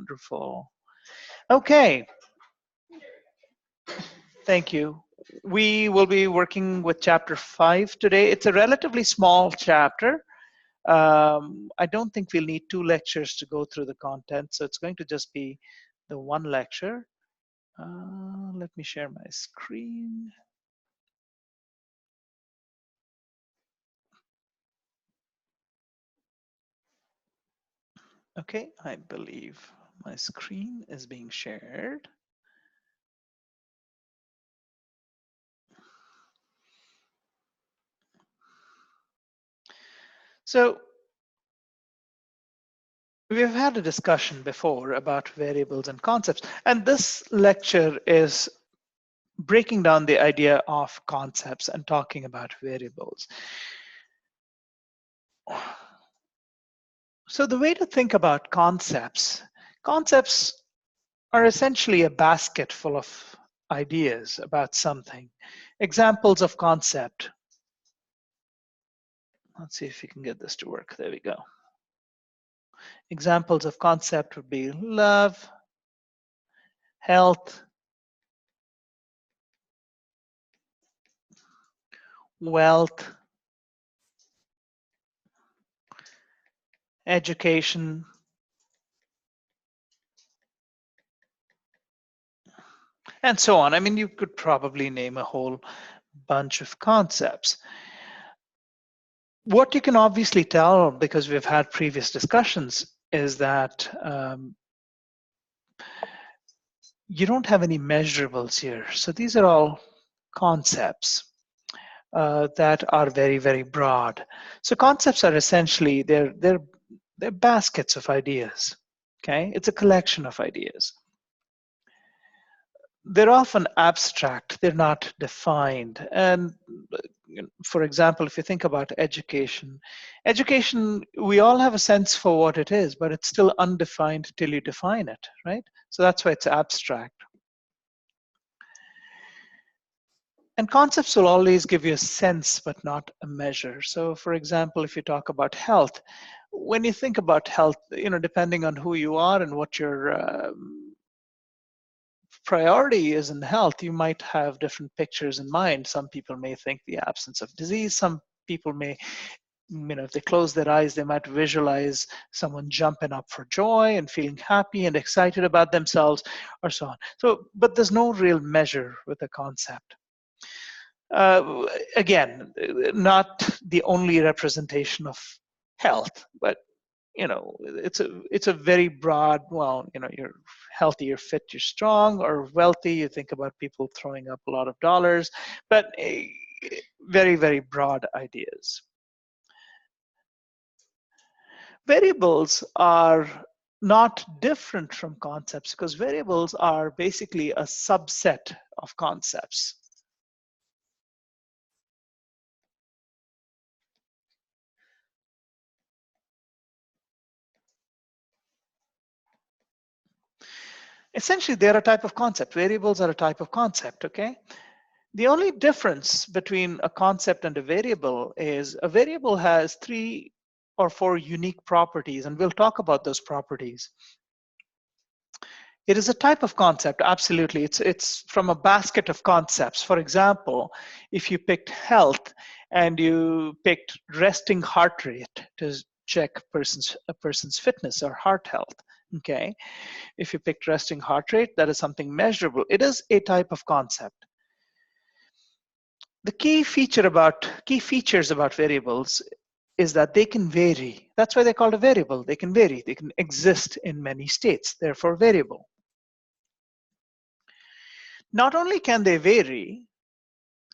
Wonderful. Okay, thank you. We will be working with chapter 5 today. It's a relatively small chapter. I don't think we'll need 2 lectures to go through the content, so it's going to just be the 1 lecture. Let me share my screen. Okay, I believe my screen is being shared. So we've had a discussion before about variables and concepts, and this lecture is breaking down the idea of concepts and talking about variables. So the way to think about concepts are essentially a basket full of ideas about something. Examples of concept. Let's see if we can get this to work. There we go. Examples of concept would be love, health, wealth, education, and so on. I mean, you could probably name a whole bunch of concepts. What you can obviously tell, because we've had previous discussions, is that you don't have any measurables here. So these are all concepts that are very, very broad. So concepts are essentially, they're baskets of ideas, okay? It's a collection of ideas. They're often abstract, they're not defined. And for example, if you think about education, we all have a sense for what it is, but it's still undefined till you define it, right? So that's why it's abstract. And concepts will always give you a sense, but not a measure. So for example, if you talk about health, when you think about health, depending on who you are and what your priority is in health, you might have different pictures in mind. Some people may think the absence of disease. Some people may, if they close their eyes, they might visualize someone jumping up for joy and feeling happy and excited about themselves, or so on. So, but there's no real measure with a concept. Again, not the only representation of health, but it's a very broad. Well, you're healthy, you're fit, you're strong, or wealthy. You think about people throwing up a lot of dollars, but very, very broad ideas. Variables are not different from concepts because variables are basically a subset of concepts. Essentially, they're a type of concept. Variables are a type of concept, okay? The only difference between a concept and a variable is a variable has 3 or 4 unique properties, and we'll talk about those properties. It is a type of concept, absolutely. It's from a basket of concepts. For example, if you picked health and you picked resting heart rate to check a person's fitness or heart health, okay? If you picked resting heart rate, that is something measurable. It is a type of concept. The key features about variables is that they can vary. That's why they're called a variable. They can vary. They can exist in many states, therefore variable. Not only can they vary,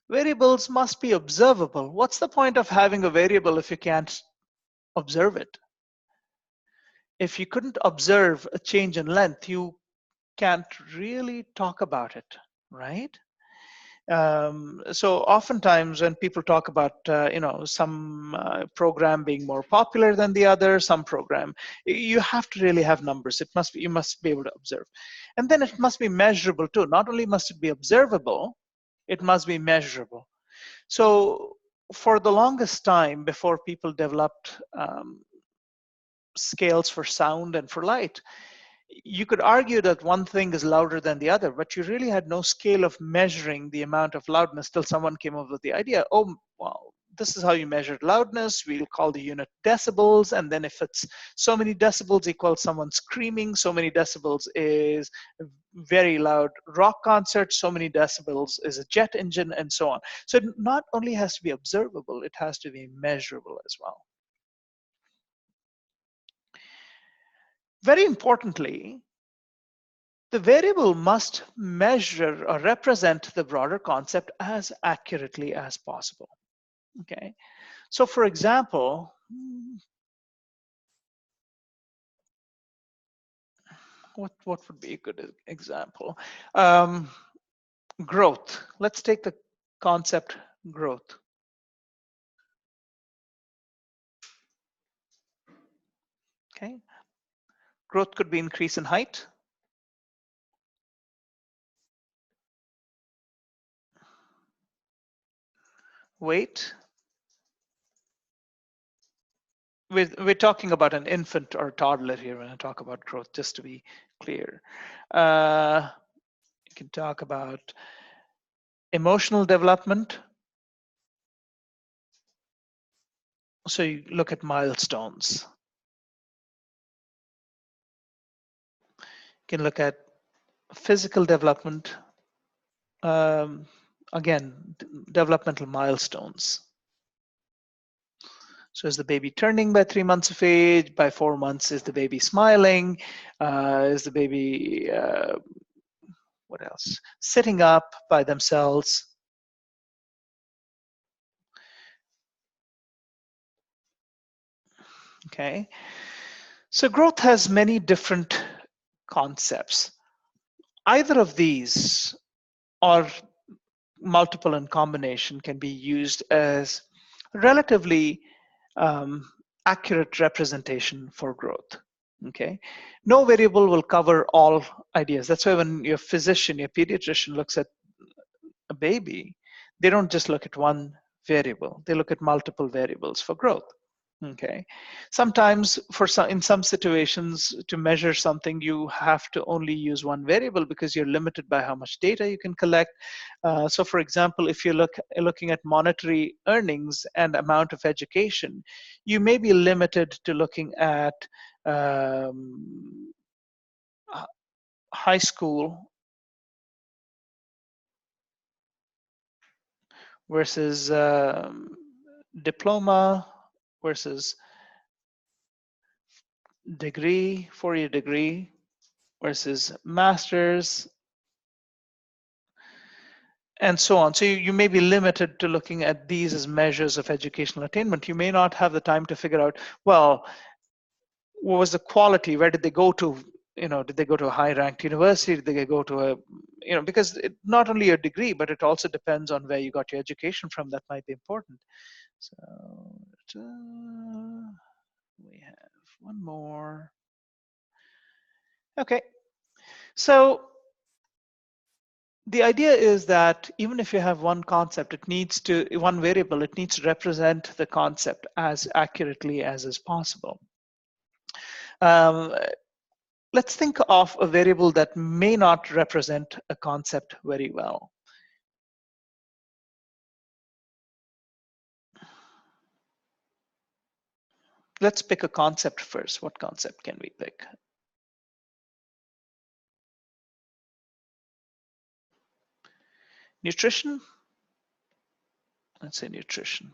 variables must be observable. What's the point of having a variable if you can't observe it? If you couldn't observe a change in length, you can't really talk about it, right? So oftentimes when people talk about some program being more popular than the other, some program, you have to really have numbers. You must be able to observe, and then it must be measurable too. Not only must it be observable, it must be measurable. So for the longest time, before people developed scales for sound and for light, you could argue that one thing is louder than the other, but you really had no scale of measuring the amount of loudness till someone came up with the idea, oh, well, this is how you measure loudness. We'll call the unit decibels. And then if it's so many decibels equals someone screaming, so many decibels is a very loud rock concert, so many decibels is a jet engine, and so on. So it not only has to be observable, it has to be measurable as well. Very importantly, the variable must measure or represent the broader concept as accurately as possible. Okay, so for example, what would be a good example? Growth. Let's take the concept growth. Okay, growth could be increase in height, weight. We're talking about an infant or a toddler here when I talk about growth, just to be clear. You can talk about emotional development. So you look at milestones. You can look at physical development. Again, developmental milestones. So is the baby turning by 3 months of age? By 4 months, is the baby smiling? Is the baby, what else? Sitting up by themselves? Okay. So growth has many different concepts. Either of these or multiple in combination can be used as relatively accurate representation for growth. Okay, no variable will cover all ideas. That's why when your physician, your pediatrician looks at a baby, they don't just look at one variable, they look at multiple variables for growth. Okay, sometimes in some situations to measure something you have to only use one variable because you're limited by how much data you can collect. So for example, if you're looking at monetary earnings and amount of education, you may be limited to looking at high school versus diploma versus degree, 4-year degree versus master's, and so on. So you may be limited to looking at these as measures of educational attainment. You may not have the time to figure out, well, what was the quality? Where did they go to? Did they go to a high-ranked university? Did they go to a, because not only your degree, but it also depends on where you got your education from. That might be important. So we have one more. Okay, so the idea is that even if you have one concept, one variable, it needs to represent the concept as accurately as is possible. Let's think of a variable that may not represent a concept very well. Let's pick a concept first. What concept can we pick? Nutrition? Let's say nutrition.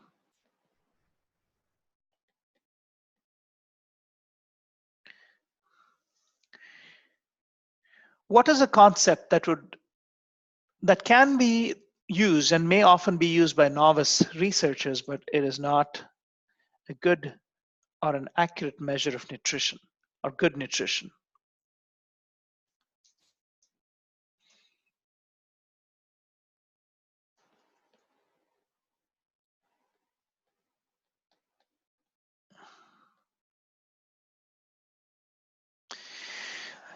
What is a concept that can be used and may often be used by novice researchers, but it is not a good or an accurate measure of nutrition or good nutrition?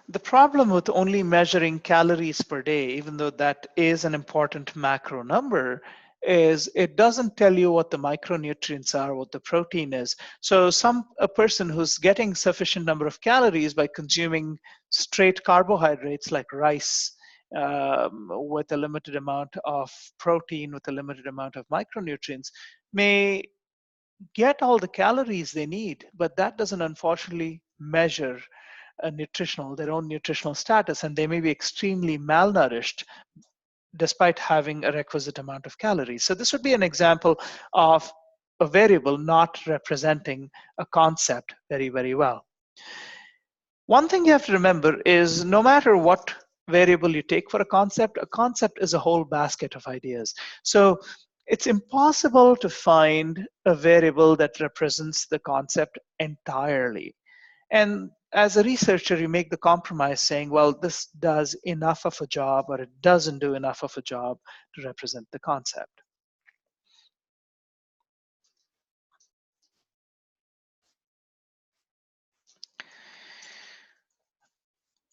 The problem with only measuring calories per day, even though that is an important macro number, is it doesn't tell you what the micronutrients are, what the protein is. So a person who's getting sufficient number of calories by consuming straight carbohydrates like rice, with a limited amount of protein, with a limited amount of micronutrients, may get all the calories they need, but that doesn't unfortunately measure their own nutritional status, and they may be extremely malnourished despite having a requisite amount of calories. So this would be an example of a variable not representing a concept very, very well. One thing you have to remember is no matter what variable you take for a concept is a whole basket of ideas. So it's impossible to find a variable that represents the concept entirely. And as a researcher, you make the compromise saying, well, this does enough of a job or it doesn't do enough of a job to represent the concept.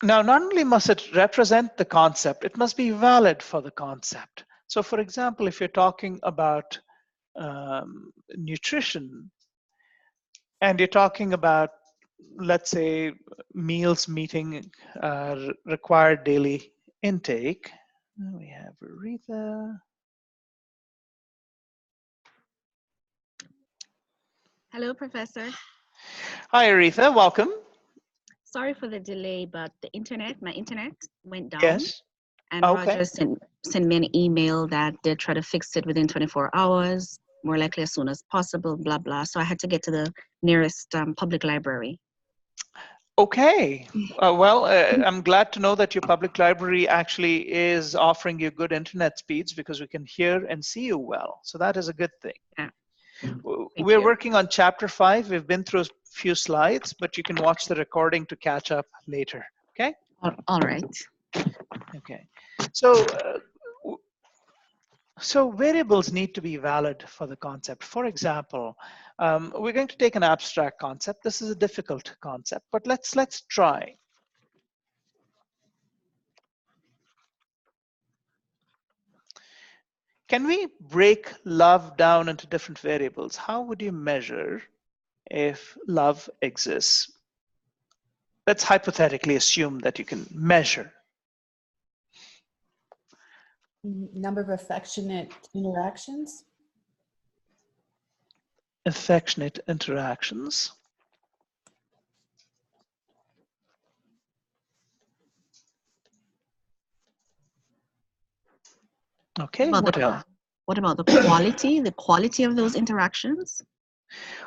Now, not only must it represent the concept, it must be valid for the concept. So for example, if you're talking about nutrition and you're talking about, let's say, meals meeting required daily intake, we have Aretha. Hello, Professor. Hi, Aretha. Welcome. Sorry for the delay, but my internet went down. Yes. And Okay. Roger sent me an email that they'll try to fix it within 24 hours, more likely as soon as possible, blah, blah. So I had to get to the nearest public library. Okay. I'm glad to know that your public library actually is offering you good internet speeds because we can hear and see you well. So that is a good thing. Yeah. We're working on chapter 5. We've been through a few slides, but you can watch the recording to catch up later. Okay? All right. Okay. So variables need to be valid for the concept. For example, we're going to take an abstract concept. This is a difficult concept, but let's try. Can we break love down into different variables? How would you measure if love exists? Let's hypothetically assume that you can measure. Number of affectionate interactions. Affectionate interactions. Okay, what else? What about the quality of those interactions?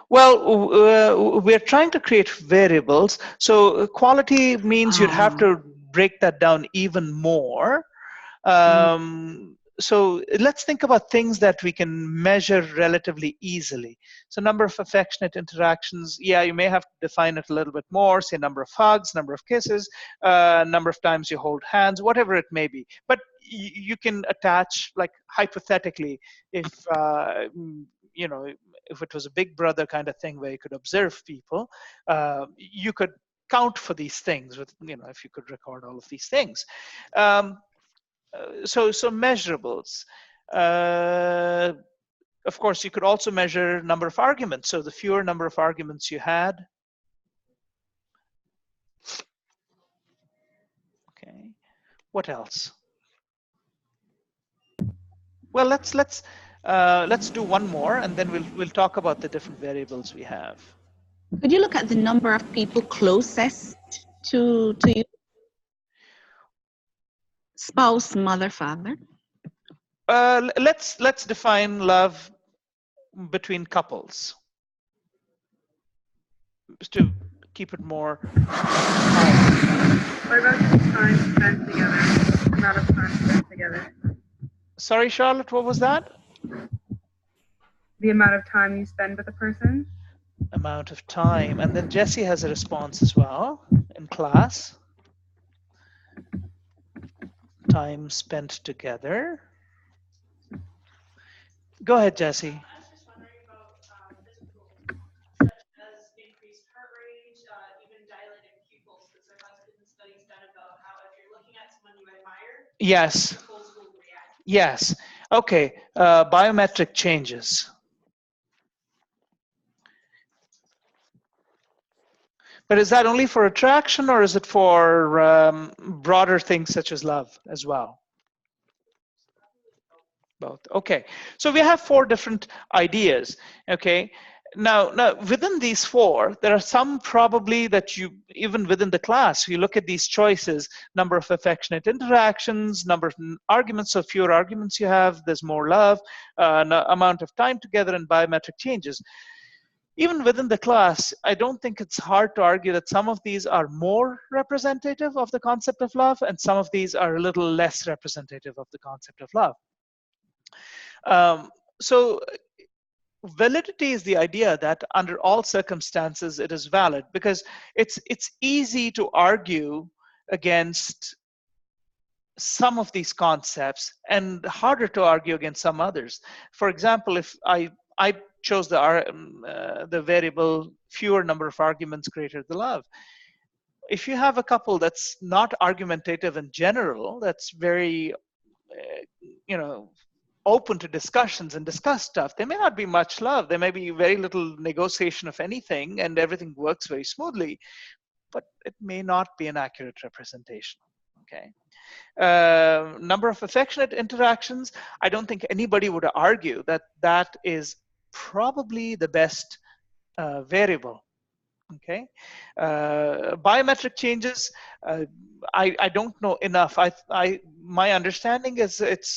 Well, we're trying to create variables. So quality means you'd have to break that down even more. So let's think about things that we can measure relatively easily. So number of affectionate interactions, yeah, you may have to define it a little bit more, say number of hugs, number of kisses, number of times you hold hands, whatever it may be. But you can attach, like hypothetically, if you know, if it was a big brother kind of thing where you could observe people, you could count for these things with, you know, if you could record all of these things. So measurables. Of course, you could also measure number of arguments. So the fewer number of arguments you had. Okay. What else? Well, let's do one more, and then we'll talk about the different variables we have. Could you look at the number of people closest to you? Spouse, mother, father. Let's define love between couples, just to keep it more. What about the time spent together? Amount of time spent together. Sorry, Charlotte, what was that? The amount of time you spend with a person. Amount of time, and then Jesse has a response as well in class. Time spent together. Go ahead, Jesse. I was just wondering about physical, such as increased heart rate, even dilated pupils, because there has been studies done about how if you're looking at someone you admire, yes, pupils will react. yes. Okay, biometric changes. But is that only for attraction, or is it for broader things such as love as well? Both. Okay, so we have 4 different ideas. Okay, now within these 4, there are some probably that you, even within the class, you look at these choices: number of affectionate interactions, number of arguments. So fewer arguments you have, there's more love, amount of time together, and biometric changes. Even within the class, I don't think it's hard to argue that some of these are more representative of the concept of love, and some of these are a little less representative of the concept of love. So validity is the idea that under all circumstances it is valid, because it's easy to argue against some of these concepts and harder to argue against some others. For example, if I chose the variable fewer number of arguments greater the love. If you have a couple that's not argumentative in general, that's very open to discussions and discuss stuff, there may not be much love. There may be very little negotiation of anything, and everything works very smoothly, but it may not be an accurate representation. Okay. Number of affectionate interactions, I don't think anybody would argue that that is probably the best variable. Okay, biometric changes, I don't know enough. My understanding is it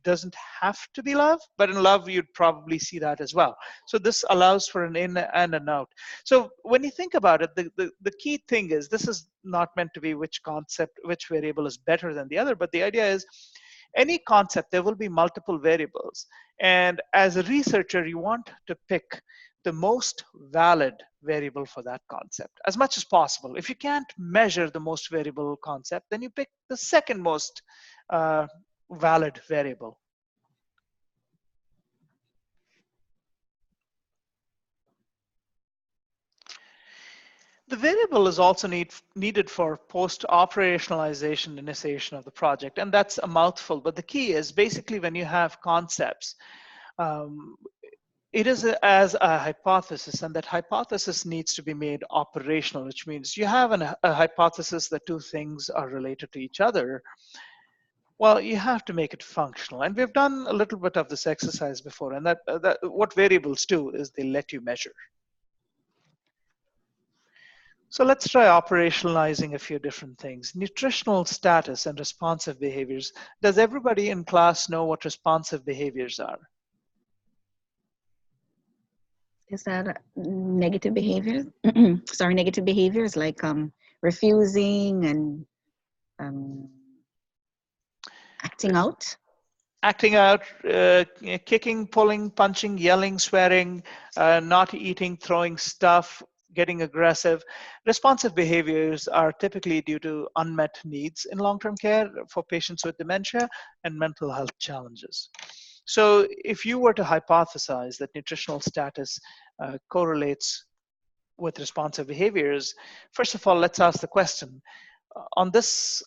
doesn't have to be love, but in love you'd probably see that as well. So this allows for an in and an out. So when you think about it, the key thing is, this is not meant to be which variable is better than the other, but the idea is any concept, there will be multiple variables, and as a researcher you want to pick the most valid variable for that concept as much as possible. If you can't measure the most variable concept, then you pick the second most valid variable. The variable is also needed for post-operationalization initiation of the project, and that's a mouthful, but the key is basically when you have concepts, it is as a hypothesis, and that hypothesis needs to be made operational, which means you have a hypothesis that 2 things are related to each other. Well, you have to make it functional, and we've done a little bit of this exercise before, and that what variables do is they let you measure. So let's try operationalizing a few different things. Nutritional status and responsive behaviors. Does everybody in class know what responsive behaviors are? Is that negative behaviors? Sorry, negative behaviors like refusing and acting out? Acting out, kicking, pulling, punching, yelling, swearing, not eating, throwing stuff, getting aggressive. Responsive behaviors are typically due to unmet needs in long-term care for patients with dementia and mental health challenges. So if you were to hypothesize that nutritional status correlates with responsive behaviors, first of all, let's ask the question. On this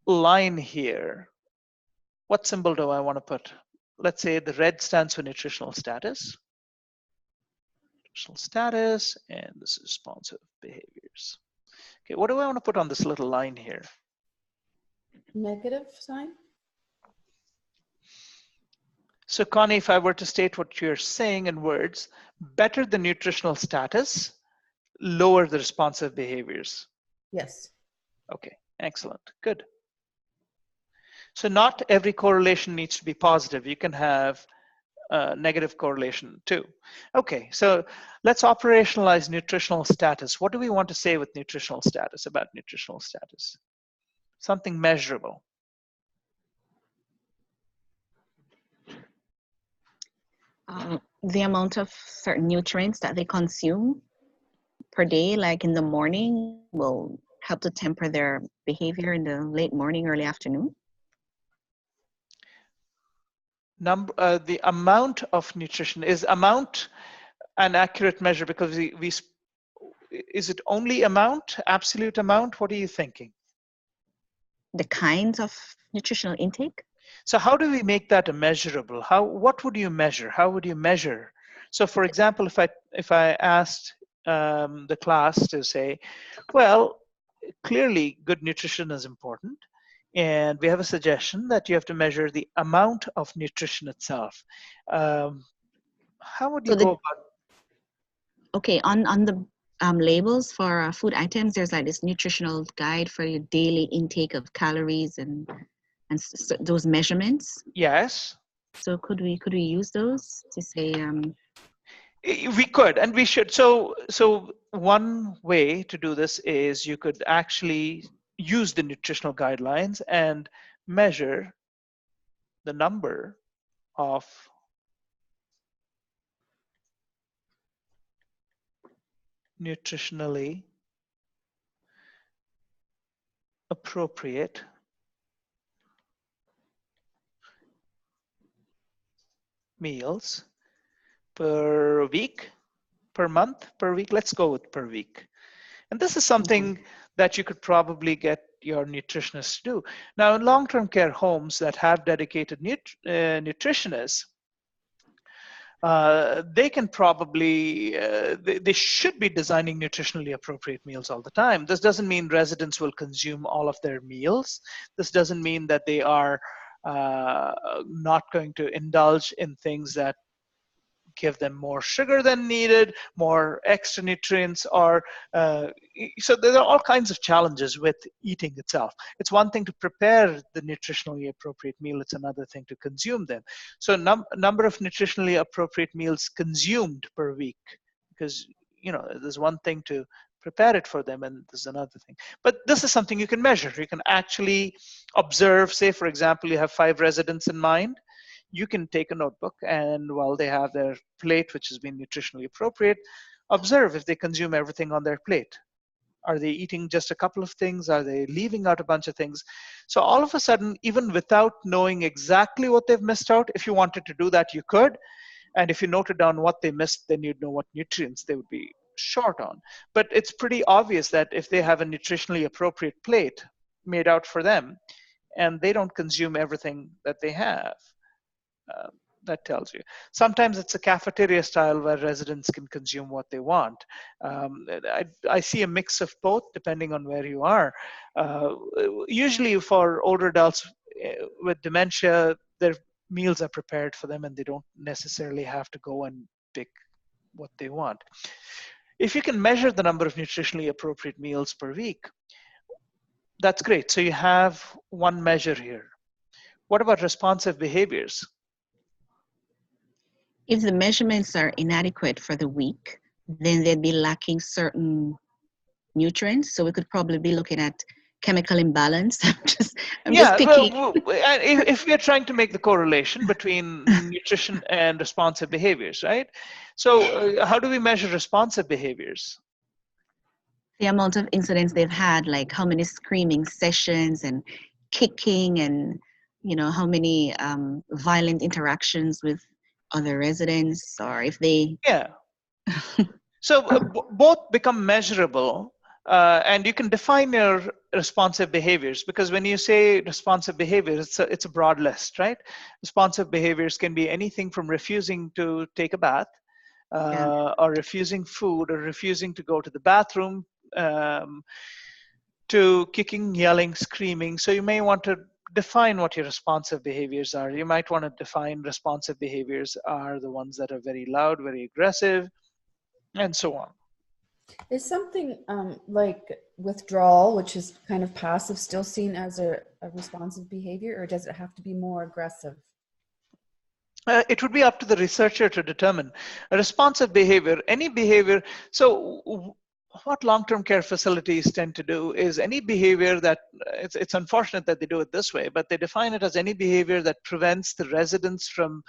line here, what symbol do I want to put? Let's say the red stands for nutritional status. Nutritional status, and this is responsive behaviors. Okay, what do I want to put on this little line here? Negative sign? So Connie, if I were to state what you're saying in words, better the nutritional status, lower the responsive behaviors. Yes. Okay, excellent, good. So not every correlation needs to be positive. You can have negative correlation too. Okay, so let's operationalize nutritional status. What do we want to say with nutritional status, about nutritional status? Something measurable. The amount of certain nutrients that they consume per day, like in the morning, will help to temper their behavior in the late morning, early afternoon. The amount of nutrition, is amount an accurate measure? Because is it only amount, absolute amount? What are you thinking? The kinds of nutritional intake? So how do we make that a measurable? What would you measure? How would you measure? So for example, if I asked the class to say, well, clearly good nutrition is important, and we have a suggestion that you have to measure the amount of nutrition itself. How would you So go the, about? okay, on the labels for food items, there's like this nutritional guide for your daily intake of calories and those measurements. Yes. So could we use those to say We could, and we should. So one way to do this is you could actually use the nutritional guidelines and measure the number of nutritionally appropriate meals per week, per month, per week. Let's go with per week. And this is something that you could probably get your nutritionist to do. Now, in long-term care homes that have dedicated nutritionists, they can probably, they should be designing nutritionally appropriate meals all the time. This doesn't mean residents will consume all of their meals. This doesn't mean that they are not going to indulge in things that give them more sugar than needed, more extra nutrients, or so there are all kinds of challenges with eating itself. It's one thing to prepare the nutritionally appropriate meal, it's another thing to consume them. So number of nutritionally appropriate meals consumed per week, because there's one thing to prepare it for them and there's another thing. But this is something you can measure. You can actually observe, say for example, you have 5 residents in mind. You can take a notebook and while they have their plate, which has been nutritionally appropriate, observe if they consume everything on their plate. Are they eating just a couple of things? Are they leaving out a bunch of things? So all of a sudden, even without knowing exactly what they've missed out, if you wanted to do that, you could. And if you noted down what they missed, then you'd know what nutrients they would be short on. But it's pretty obvious that if they have a nutritionally appropriate plate made out for them, and they don't consume everything that they have, that tells you. Sometimes it's a cafeteria style where residents can consume what they want. I see a mix of both depending on where you are. Usually for older adults with dementia, their meals are prepared for them and they don't necessarily have to go and pick what they want. If you can measure the number of nutritionally appropriate meals per week, that's great. So you have one measure here. What about responsive behaviors? if the measurements are inadequate for the week, then they'd be lacking certain nutrients. So we could probably be looking at chemical imbalance. I'm just picking. Well, if we're trying to make the correlation between nutrition and responsive behaviors, right? So how do we measure responsive behaviors? The amount of incidents they've had, like how many screaming sessions and kicking and, how many violent interactions with other residents, or if they... Yeah. So both become measurable. And you can define your responsive behaviors, because when you say responsive behaviors, it's a broad list, right? Responsive behaviors can be anything from refusing to take a bath, or refusing food, or refusing to go to the bathroom, to kicking, yelling, screaming. So you may want to define what your responsive behaviors are. You might want to define responsive behaviors are the ones that are very loud, very aggressive, and so on. Is something like withdrawal, which is kind of passive, still seen as a responsive behavior, or does it have to be more aggressive? It would be up to the researcher to determine. A responsive behavior, any behavior. So what long-term care facilities tend to do is any behavior that, it's unfortunate that they do it this way, but they define it as any behavior that prevents the residents from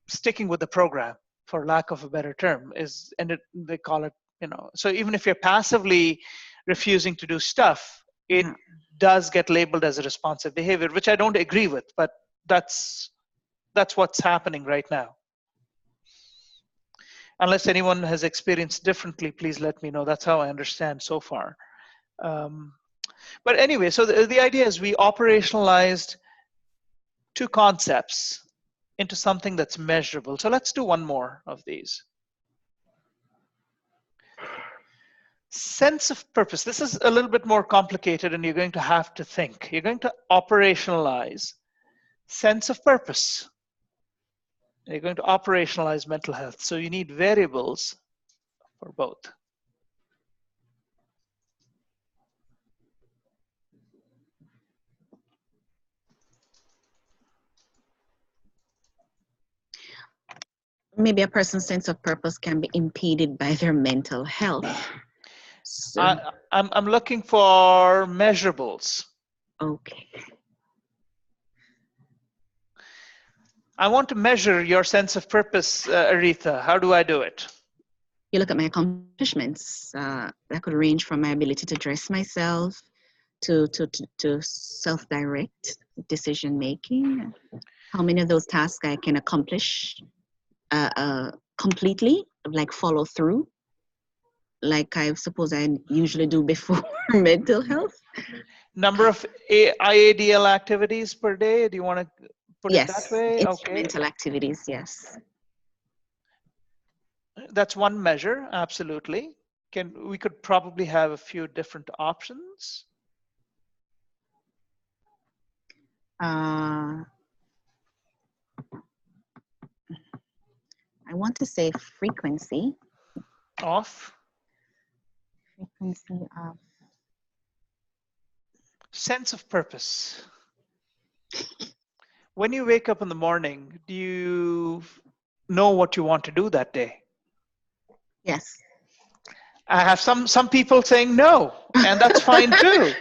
sticking with the program, for lack of a better term, they call it, so even if you're passively refusing to do stuff, it does get labeled as a responsive behavior, which I don't agree with, but that's what's happening right now. Unless anyone has experienced differently, please let me know. That's how I understand so far. But anyway, so the idea is we operationalized two concepts into something that's measurable. So let's do one more of these. Sense of purpose. This is a little bit more complicated and you're going to have to think. You're going to operationalize sense of purpose. You're going to operationalize mental health. So you need variables for both. Maybe a person's sense of purpose can be impeded by their mental health. So, I'm looking for measurables. okay. I want to measure your sense of purpose, Aretha. How do I do it? You look at my accomplishments. That could range from my ability to dress myself to self-direct decision making. How many of those tasks I can accomplish completely, like follow through, like I suppose I usually do before mental health. Number of IADL activities per day. Do you want to put it that way? Okay. Instrumental activities, yes. That's one measure, absolutely. We could probably have a few different options. I want to say frequency. Frequency of sense of purpose. When you wake up in the morning, do you know what you want to do that day? Yes. I have some people saying no, and that's fine too.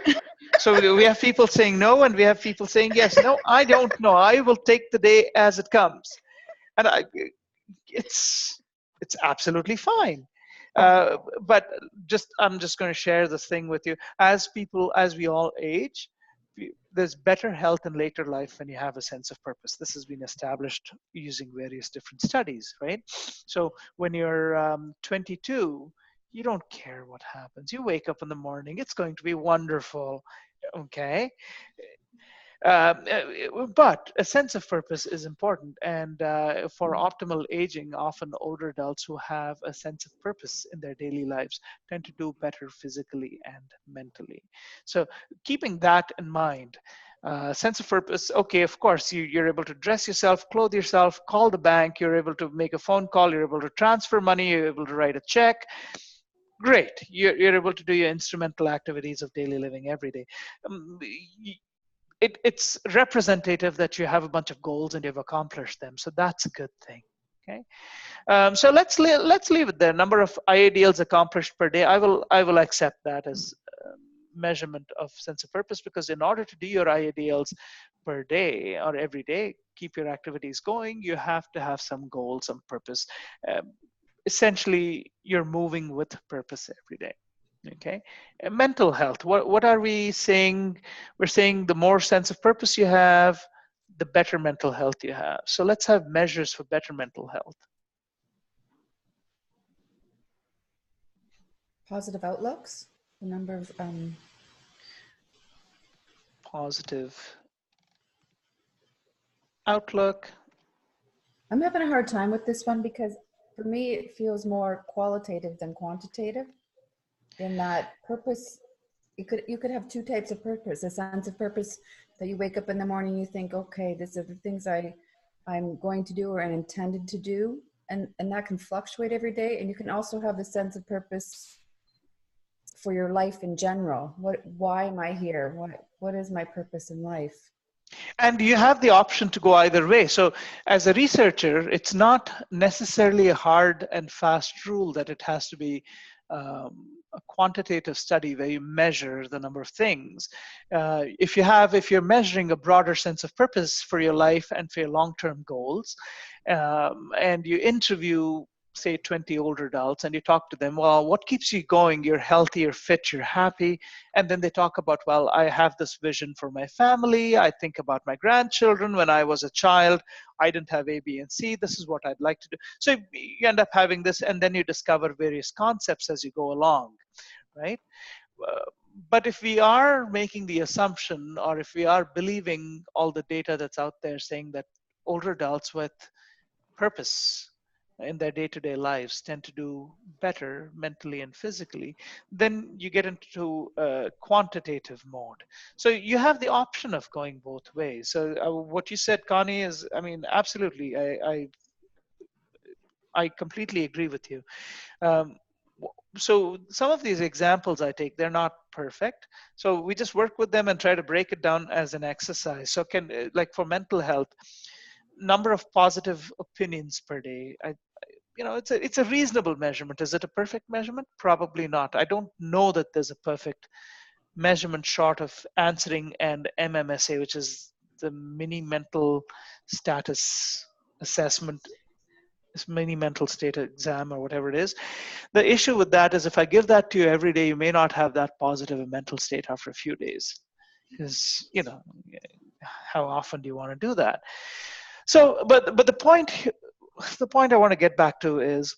So we have people saying no, and we have people saying yes. No, I don't know. I will take the day as it comes, and it's absolutely fine. But I'm just going to share this thing with you. As we all age, there's better health in later life when you have a sense of purpose. This has been established using various different studies, right? So when you're 22, you don't care what happens. You wake up in the morning, it's going to be wonderful, okay? But a sense of purpose is important, and for optimal aging, often older adults who have a sense of purpose in their daily lives tend to do better physically and mentally. So keeping that in mind, sense of purpose, okay, of course, you're able to dress yourself, clothe yourself, call the bank, you're able to make a phone call, you're able to transfer money, you're able to write a check. Great, you're able to do your instrumental activities of daily living every day. It's representative that you have a bunch of goals and you've accomplished them, so that's a good thing. Okay, so let's leave it there. Number of IADLs accomplished per day. I will accept that as measurement of sense of purpose, because in order to do your IADLs per day or every day, keep your activities going, you have to have some goals, some purpose. Essentially, you're moving with purpose every day. Okay, mental health. What are we saying? We're saying the more sense of purpose you have, the better mental health you have. So let's have measures for better mental health. Positive outlooks. The number of positive outlook. I'm having a hard time with this one because for me it feels more qualitative than quantitative. In that purpose, you could have two types of purpose. A sense of purpose that you wake up in the morning, you think, okay, these are the things I'm going to do or am intended to do, and that can fluctuate every day. And you can also have the sense of purpose for your life in general. Why am I here? What is my purpose in life? And you have the option to go either way. So as a researcher, it's not necessarily a hard and fast rule that it has to be a quantitative study where you measure the number of things. If you're measuring a broader sense of purpose for your life and for your long-term goals, and you interview, say, 20 older adults, and you talk to them, well, what keeps you going? You're healthy, you're fit, you're happy. And then they talk about, well, I have this vision for my family. I think about my grandchildren. When I was a child, I didn't have A, B, and C. This is what I'd like to do. So you end up having this, and then you discover various concepts as you go along, right? But if we are making the assumption, or if we are believing all the data that's out there saying that older adults with purpose in their day-to-day lives tend to do better mentally and physically, then you get into a quantitative mode. So you have the option of going both ways. So what you said, Connie, is, I mean, absolutely, I completely agree with you. Um, so some of these examples I take, they're not perfect. So we just work with them and try to break it down as an exercise. So like for mental health, number of positive opinions per day, it's a reasonable measurement. Is it a perfect measurement? Probably not. I don't know that there's a perfect measurement short of answering an MMSA, which is the mini mental status assessment, this mini mental state exam or whatever it is. The issue with that is if I give that to you every day, you may not have that positive mental state after a few days, because how often do you want to do that? So, but the point I want to get back to is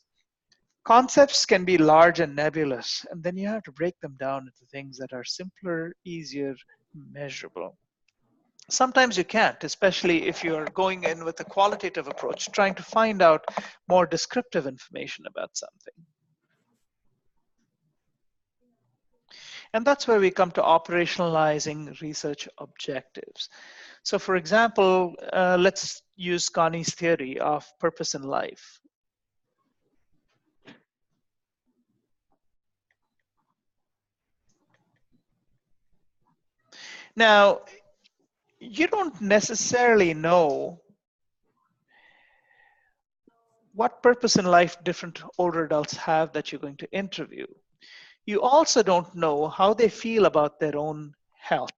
concepts can be large and nebulous, and then you have to break them down into things that are simpler, easier, measurable. Sometimes you can't, especially if you're going in with a qualitative approach, trying to find out more descriptive information about something. And that's where we come to operationalizing research objectives. So for example, let's use Connie's theory of purpose in life. Now, you don't necessarily know what purpose in life different older adults have that you're going to interview. You also don't know how they feel about their own health.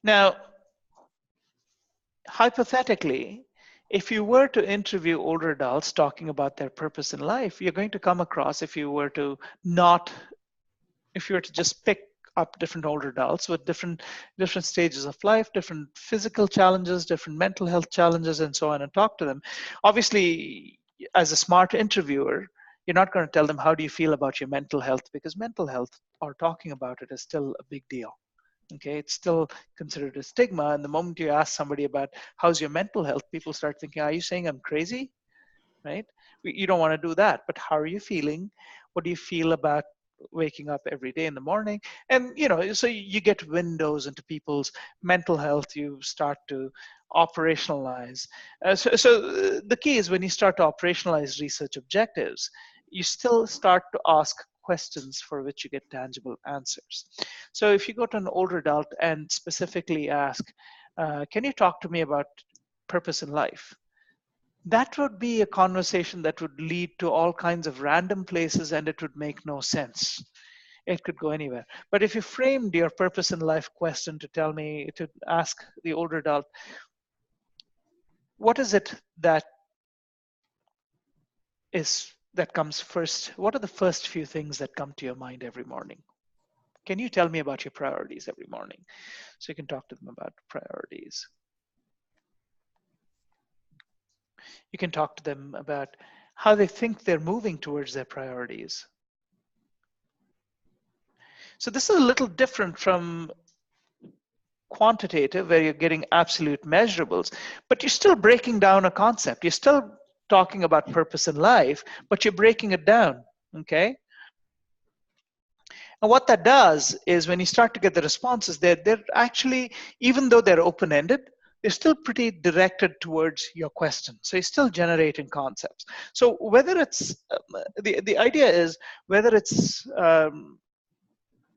Now, hypothetically, if you were to interview older adults talking about their purpose in life, you're going to come across, if you were to just pick up different older adults with different stages of life, different physical challenges, different mental health challenges, and so on, and talk to them. Obviously, as a smart interviewer, you're not going to tell them, how do you feel about your mental health? Because mental health, or talking about it, is still a big deal. Okay, it's still considered a stigma. And the moment you ask somebody about how's your mental health, people start thinking, are you saying I'm crazy? Right? You don't want to do that. But how are you feeling? What do you feel about waking up every day in the morning? And so you get windows into people's mental health. You start to operationalize. So the key is, when you start to operationalize research objectives, you still start to ask questions for which you get tangible answers. So if you go to an older adult and specifically ask, can you talk to me about purpose in life? That would be a conversation that would lead to all kinds of random places, and it would make no sense. It could go anywhere. But if you framed your purpose in life question to ask the older adult, what is it that comes first? What are the first few things that come to your mind every morning? Can you tell me about your priorities every morning? So you can talk to them about priorities. You can talk to them about how they think they're moving towards their priorities. So this is a little different from quantitative, where you're getting absolute measurables, but you're still breaking down a concept. You're still talking about purpose in life, but you're breaking it down, okay? And what that does is, when you start to get the responses, they're actually, even though they're open-ended, they're still pretty directed towards your question. So you're still generating concepts. So whether it's, the idea is, whether it's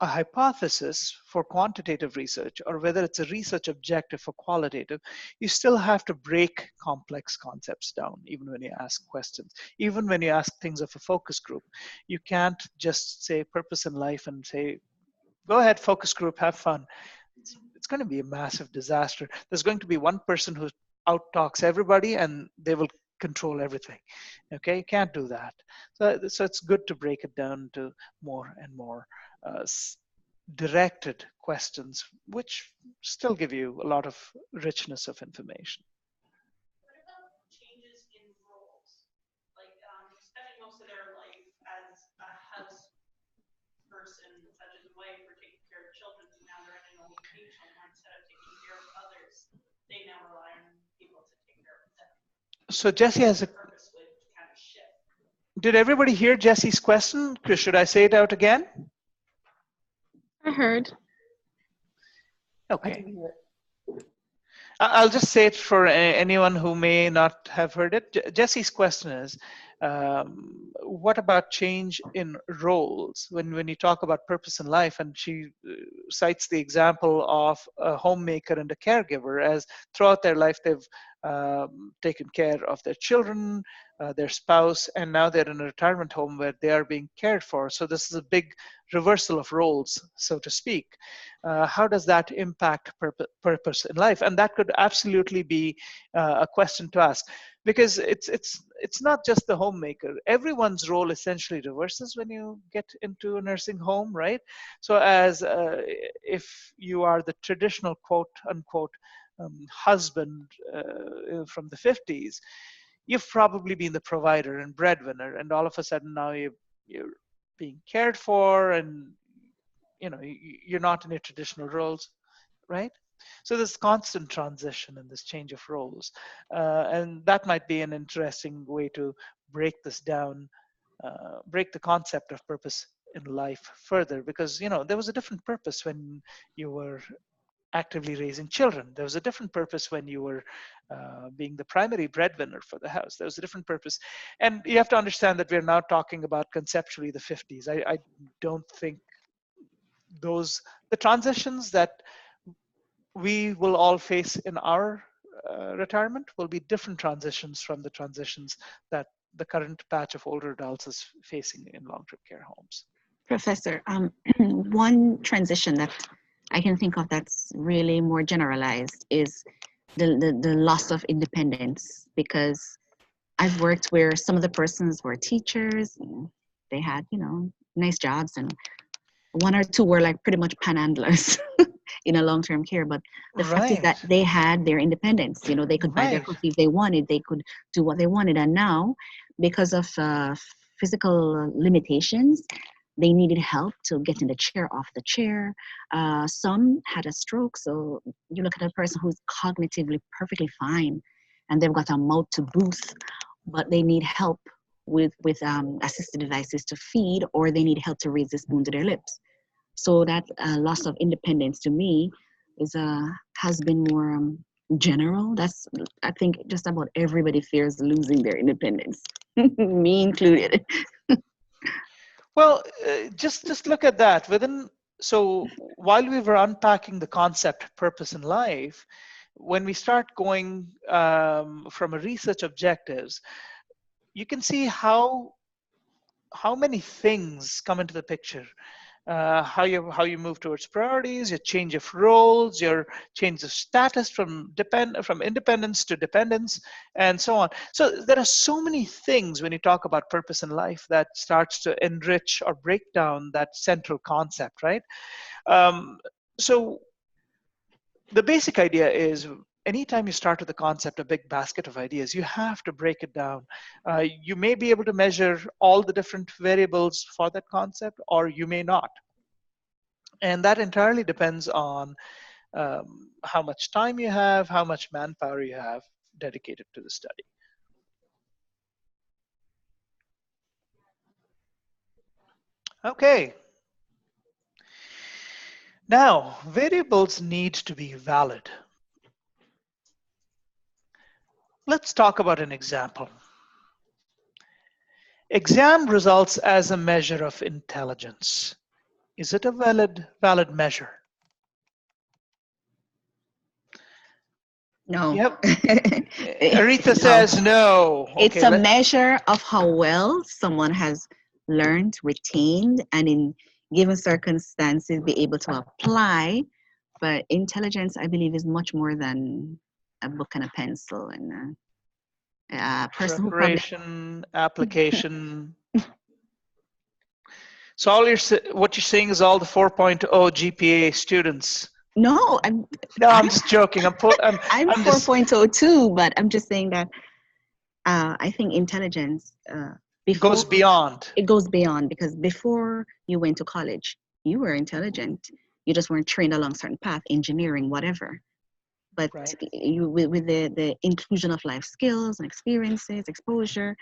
a hypothesis for quantitative research, or whether it's a research objective for qualitative, you still have to break complex concepts down, even when you ask questions. Even when you ask things of a focus group, you can't just say purpose in life and say, go ahead, focus group, have fun. It's going to be a massive disaster. There's going to be one person who out-talks everybody, and they will control everything. Okay, you can't do that. So it's good to break it down to more and more directed questions, which still give you a lot of richness of information. and wife were taking care of children, and now they're in an old age home where instead of taking care of others, they now rely on people to take care of them. So Jesse has a. Purpose would kind of shift. Did everybody hear Jesse's question? Should I say it out again? I heard. I Okay. didn't hear it. I'll just say it for anyone who may not have heard it. Jesse's question is, what about change in roles when you talk about purpose in life? And she cites the example of a homemaker and a caregiver, as throughout their life they've taken care of their children, their spouse, and now they're in a retirement home where they are being cared for. So this is a big reversal of roles, so to speak. How does that impact purpose in life? And that could absolutely be a question to ask, because it's not just the homemaker. Everyone's role essentially reverses when you get into a nursing home, right? So as if you are the traditional quote unquote husband from the 50s, you've probably been the provider and breadwinner, and all of a sudden now you're being cared for, and you're not in your traditional roles, right? So this constant transition and this change of roles, and that might be an interesting way to break this down, break the concept of purpose in life further, because there was a different purpose when you were actively raising children. There was a different purpose when you were being the primary breadwinner for the house. There was a different purpose. And you have to understand that we're now talking about conceptually the 50s. I don't think the transitions that we will all face in our retirement will be different transitions from the transitions that the current batch of older adults is facing in long-term care homes. Professor, one transition that I can think of that's really more generalized is the loss of independence, because I've worked where some of the persons were teachers and they had, nice jobs, and one or two were like pretty much panhandlers in a long-term care. But the fact is that they had their independence. They could buy their coffee if they wanted. They could do what they wanted. And now, because of physical limitations, they needed help to get in the chair, off the chair. Some had a stroke. So you look at a person who's cognitively perfectly fine, and they've got a mouth to boost, but they need help with assisted devices to feed, or they need help to raise the spoon to their lips. So that loss of independence to me has been more general. I think just about everybody fears losing their independence, me included. Well, just look at that. So while we were unpacking the concept purpose in life, when we start going from a research objectives, you can see how many things come into the picture. How you move towards priorities, your change of roles, your change of status from independence to dependence, and so on. So there are so many things when you talk about purpose in life that starts to enrich or break down that central concept, right? So the basic idea is, anytime you start with a concept, a big basket of ideas, you have to break it down. You may be able to measure all the different variables for that concept, or you may not. And that entirely depends on how much time you have, how much manpower you have dedicated to the study. Okay. Now, variables need to be valid. Let's talk about an example. Exam results as a measure of intelligence. Is it a valid measure? No. Yep. Aretha says no. Okay, it's a measure of how well someone has learned, retained, and in given circumstances be able to apply. But intelligence, I believe, is much more than a book and a pencil and a person preparation, application. So what you're saying is all the 4.0 GPA students. No, I'm just joking. I'm 4.0 too, but I'm just saying that I think intelligence goes beyond. It goes beyond, because before you went to college, you were intelligent. You just weren't trained along certain path, engineering, whatever. But Right. you with the inclusion of life skills and experiences, exposure,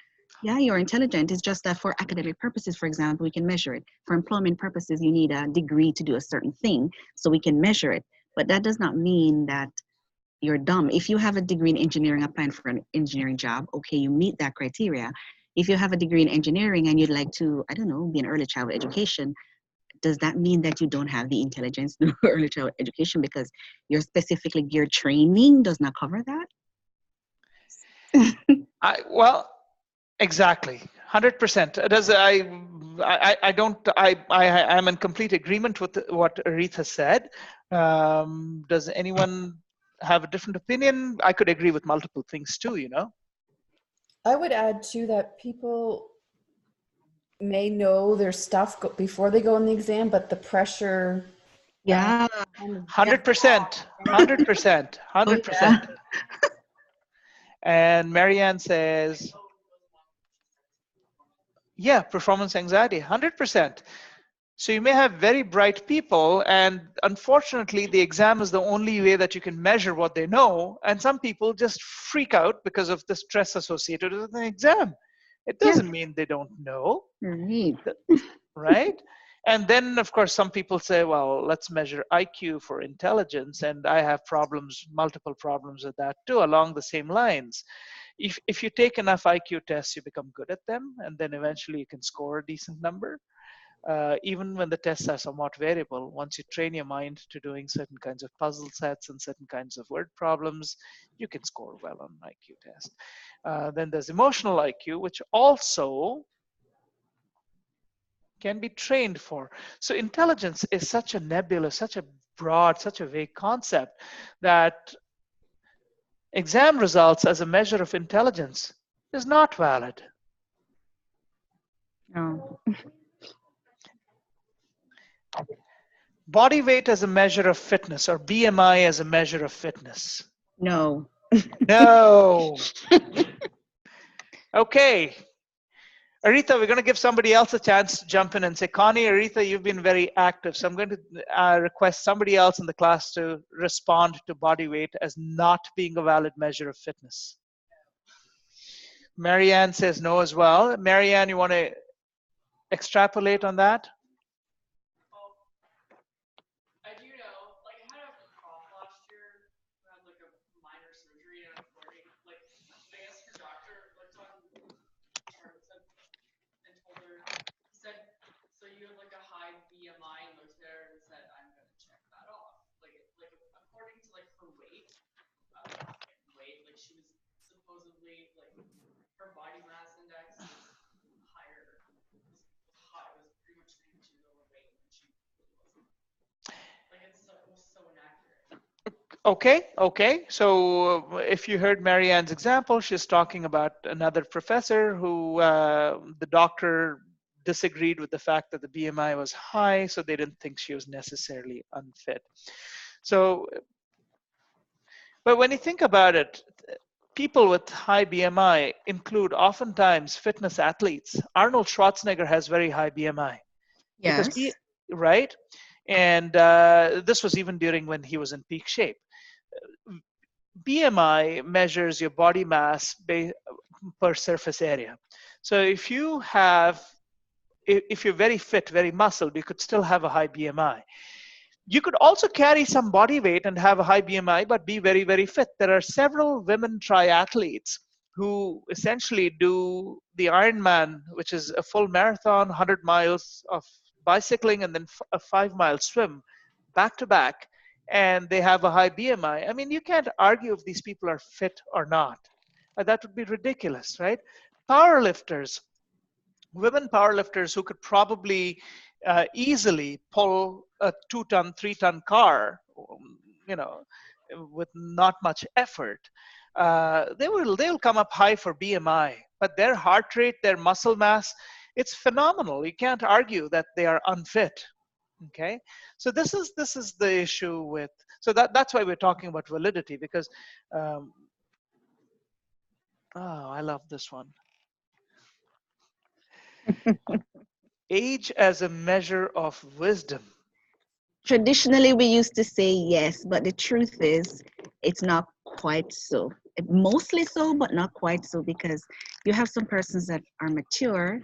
yeah, you're intelligent. It's just that for academic purposes, for example, we can measure it. For employment purposes, you need a degree to do a certain thing, so we can measure it. But that does not mean that you're dumb. If you have a degree in engineering applying for an engineering job, okay, you meet that criteria. If you have a degree in engineering and you'd like to, I don't know, be in early childhood education, does that mean that you don't have the intelligence to do early childhood education because your specifically geared training does not cover that? Well, exactly, 100%. I'm in complete agreement with what Aretha said. Does anyone have a different opinion? I could agree with multiple things too, you know. I would add too that people may know their stuff before they go on the exam, but the pressure Yeah. kind of 100%, 100%, Oh, 100%. And Marianne says, yeah, performance anxiety, 100%. So you may have very bright people, and unfortunately, the exam is the only way that you can measure what they know. And some people just freak out because of the stress associated with the exam. It Yeah. doesn't mean they don't know, Right. right? And then, of course, some people say, well, let's measure IQ for intelligence. And I have problems, multiple problems with that too, along the same lines. If you take enough IQ tests, you become good at them, and then eventually you can score a decent number. Even when the tests are somewhat variable, once you train your mind to doing certain kinds of puzzle sets and certain kinds of word problems, you can score well on an IQ test. Then there's emotional IQ, which also can be trained for. So intelligence is such a nebulous, such a broad, such a vague concept that exam results as a measure of intelligence is not valid. No. Body weight as a measure of fitness, or BMI as a measure of fitness. No. No. Okay. Aretha, we're going to give somebody else a chance to jump in and say, Connie, Aretha, you've been very active. So I'm going to request somebody else in the class to respond to body weight as not being a valid measure of fitness. Marianne says no as well. Marianne, you want to extrapolate on that? I do know, like, I had a cough last year. I had like a minor surgery, and according, like, I guess her doctor looked on charts and told her, he said, so you have like a high BMI, and looked at her and said, I'm gonna check that off. Like according to like her weight, like she was supposedly like her body mass index was higher, was high, was pretty much saying she was overweight when she really wasn't. Like it was so inaccurate. Okay. So if you heard Marianne's example, she's talking about another professor who the doctor disagreed with the fact that the BMI was high, so they didn't think she was necessarily unfit. So, but when you think about it, people with high BMI include oftentimes fitness athletes. Arnold Schwarzenegger has very high BMI. Yes. Because right? And this was even during when he was in peak shape. BMI measures your body mass per surface area. So if you're very fit, very muscled, you could still have a high BMI. You could also carry some body weight and have a high BMI, but be very, very fit. There are several women triathletes who essentially do the Ironman, which is a full marathon, 100 miles of bicycling, and then a 5-mile swim back to back, and they have a high BMI. I mean, you can't argue if these people are fit or not. That would be ridiculous, right? Powerlifters, women powerlifters who could probably easily pull a 2-ton, 3-ton car, with not much effort. They'll come up high for BMI, but their heart rate, their muscle mass, it's phenomenal. You can't argue that they are unfit. Okay, so this is the issue with. So that's why we're talking about validity, because oh, I love this one. Age as a measure of wisdom. Traditionally, we used to say yes, but the truth is, it's not quite so. Mostly so, but not quite so, because you have some persons that are mature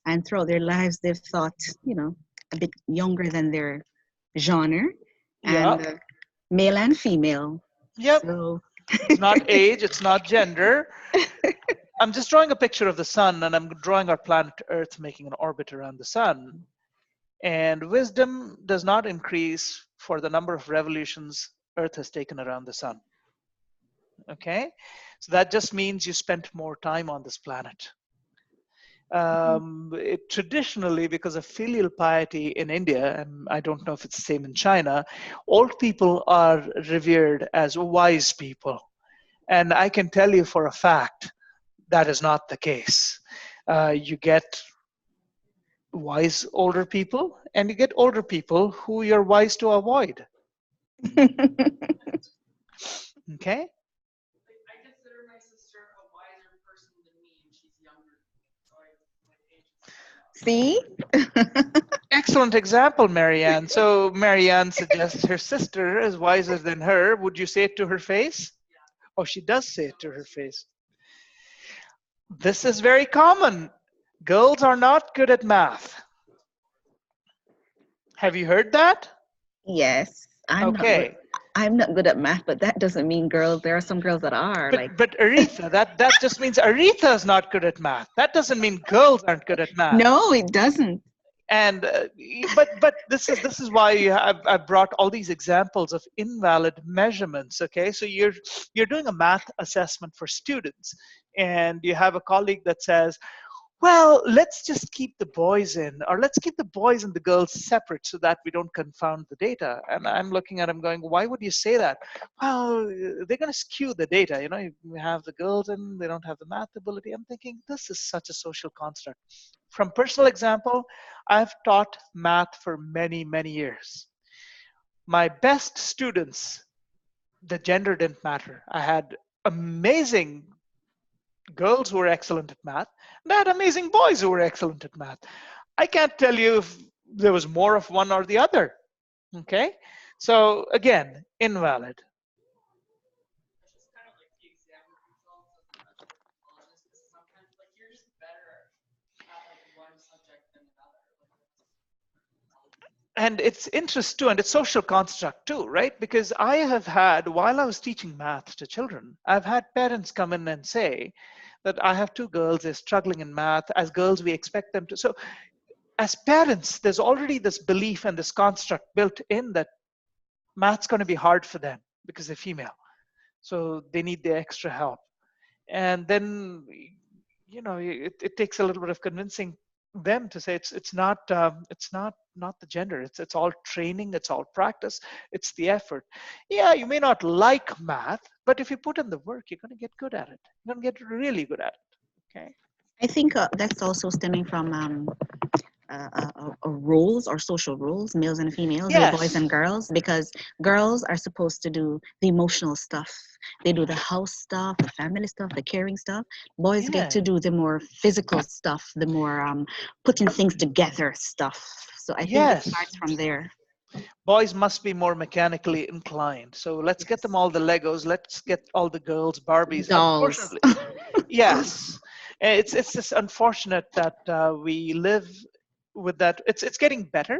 and throughout their lives they've thought, a bit younger than their genre, and Yep. male and female. Yep. So It's not age, it's not gender. I'm just drawing a picture of the sun, and I'm drawing our planet Earth making an orbit around the sun. And wisdom does not increase for the number of revolutions Earth has taken around the sun. Okay? So that just means you spent more time on this planet. Traditionally, because of filial piety in India, and I don't know if it's the same in China, old people are revered as wise people. And I can tell you for a fact that is not the case. You get wise older people, and you get older people who you're wise to avoid. Okay? Like, I consider my sister a wiser person than me, and she's younger. So my age is see, Excellent example, Marianne. So Marianne suggests her sister is wiser than her. Would you say it to her face? Oh, she does say it to her face. This is very common. Girls are not good at math. Have you heard that? yes, I'm not good. Okay. I'm not good at math, but that doesn't mean girls. There are some girls that are like. But Aretha, that just means Aretha is not good at math. That doesn't mean girls aren't good at math. No, it doesn't. And but this is why I brought all these examples of invalid measurements. Okay, so you're doing a math assessment for students, and you have a colleague that says, well, let's just keep the boys in, or let's keep the boys and the girls separate so that we don't confound the data. And I'm looking at him going, why would you say that? Well, they're going to skew the data. You have the girls and they don't have the math ability. I'm thinking this is such a social construct. From personal example, I've taught math for many, many years. My best students, the gender didn't matter. I had amazing girls who were excellent at math, and I had amazing boys who were excellent at math. I can't tell you if there was more of one or the other. Okay? So again, invalid. It's just kind of like the exam results of psychologists, because sometimes like you're just better at like one subject than another. And it's interest too, and it's social construct too, right? Because I have had, while I was teaching math to children, I've had parents come in and say that I have two girls, they're struggling in math. As girls, we expect them to. So as parents, there's already this belief and this construct built in that math's going to be hard for them because they're female. So they need the extra help. And then, it takes a little bit of convincing them to say it's not the gender. It's all training, it's all practice, it's the effort. Yeah, you may not like math, but if you put in the work, you're going to get good at it. You're going to get really good at it. Okay. I think that's also stemming from roles or social roles, males and females, or boys Yes. and girls, because girls are supposed to do the emotional stuff. They do the house stuff, the family stuff, the caring stuff. Boys get Yeah. to do the more physical stuff, the more putting things together stuff. So I think it Yes. starts from there. Boys must be more mechanically inclined. So let's get them all the Legos. Let's get all the girls Barbies. Dolls. Unfortunately, yes. It's just unfortunate that we live with that. It's getting better,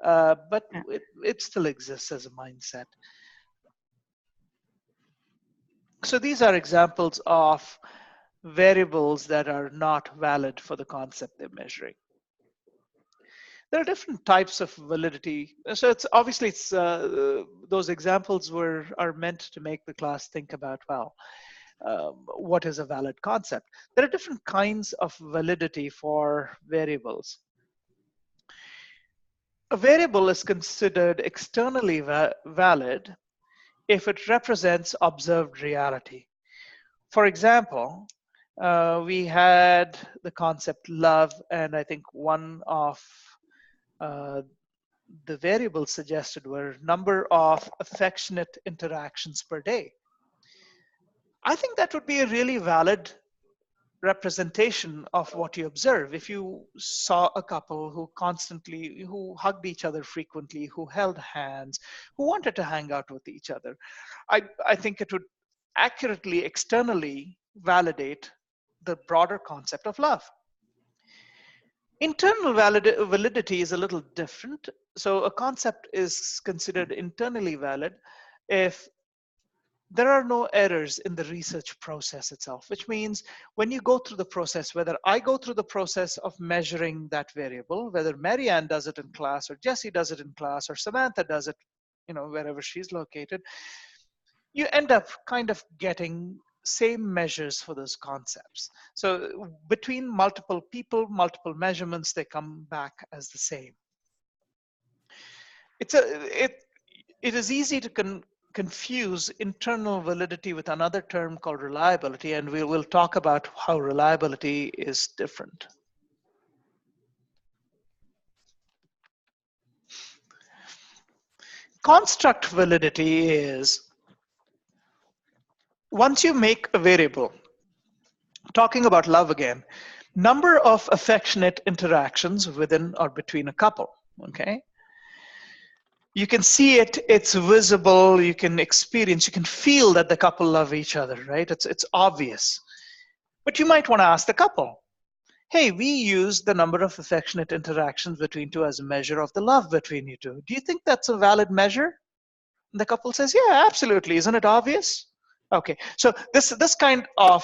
but Yeah. it still exists as a mindset. So these are examples of variables that are not valid for the concept they're measuring. There are different types of validity. So it's obviously those examples are meant to make the class think about, well, what is a valid concept? There are different kinds of validity for variables. A variable is considered externally valid if it represents observed reality. For example, we had the concept love, and I think one of the variables suggested were number of affectionate interactions per day. I think that would be a really valid representation of what you observe. If you saw a couple who hugged each other frequently, who held hands, who wanted to hang out with each other, I think it would accurately externally validate the broader concept of love. Internal validity is a little different. So a concept is considered internally valid if there are no errors in the research process itself, which means when you go through the process, whether I go through the process of measuring that variable, whether Marianne does it in class or Jesse does it in class or Samantha does it, wherever she's located, you end up kind of getting same measures for those concepts. So between multiple people, multiple measurements, they come back as the same. It is easy to confuse internal validity with another term called reliability, and we will talk about how reliability is different. Construct validity is once you make a variable, talking about love again, number of affectionate interactions within or between a couple, okay? You can see it, it's visible, you can experience, you can feel that the couple love each other, right? It's obvious. But you might want to ask the couple, hey, we use the number of affectionate interactions between two as a measure of the love between you two. Do you think that's a valid measure? And the couple says, yeah, absolutely. Isn't it obvious? Okay, so this kind of,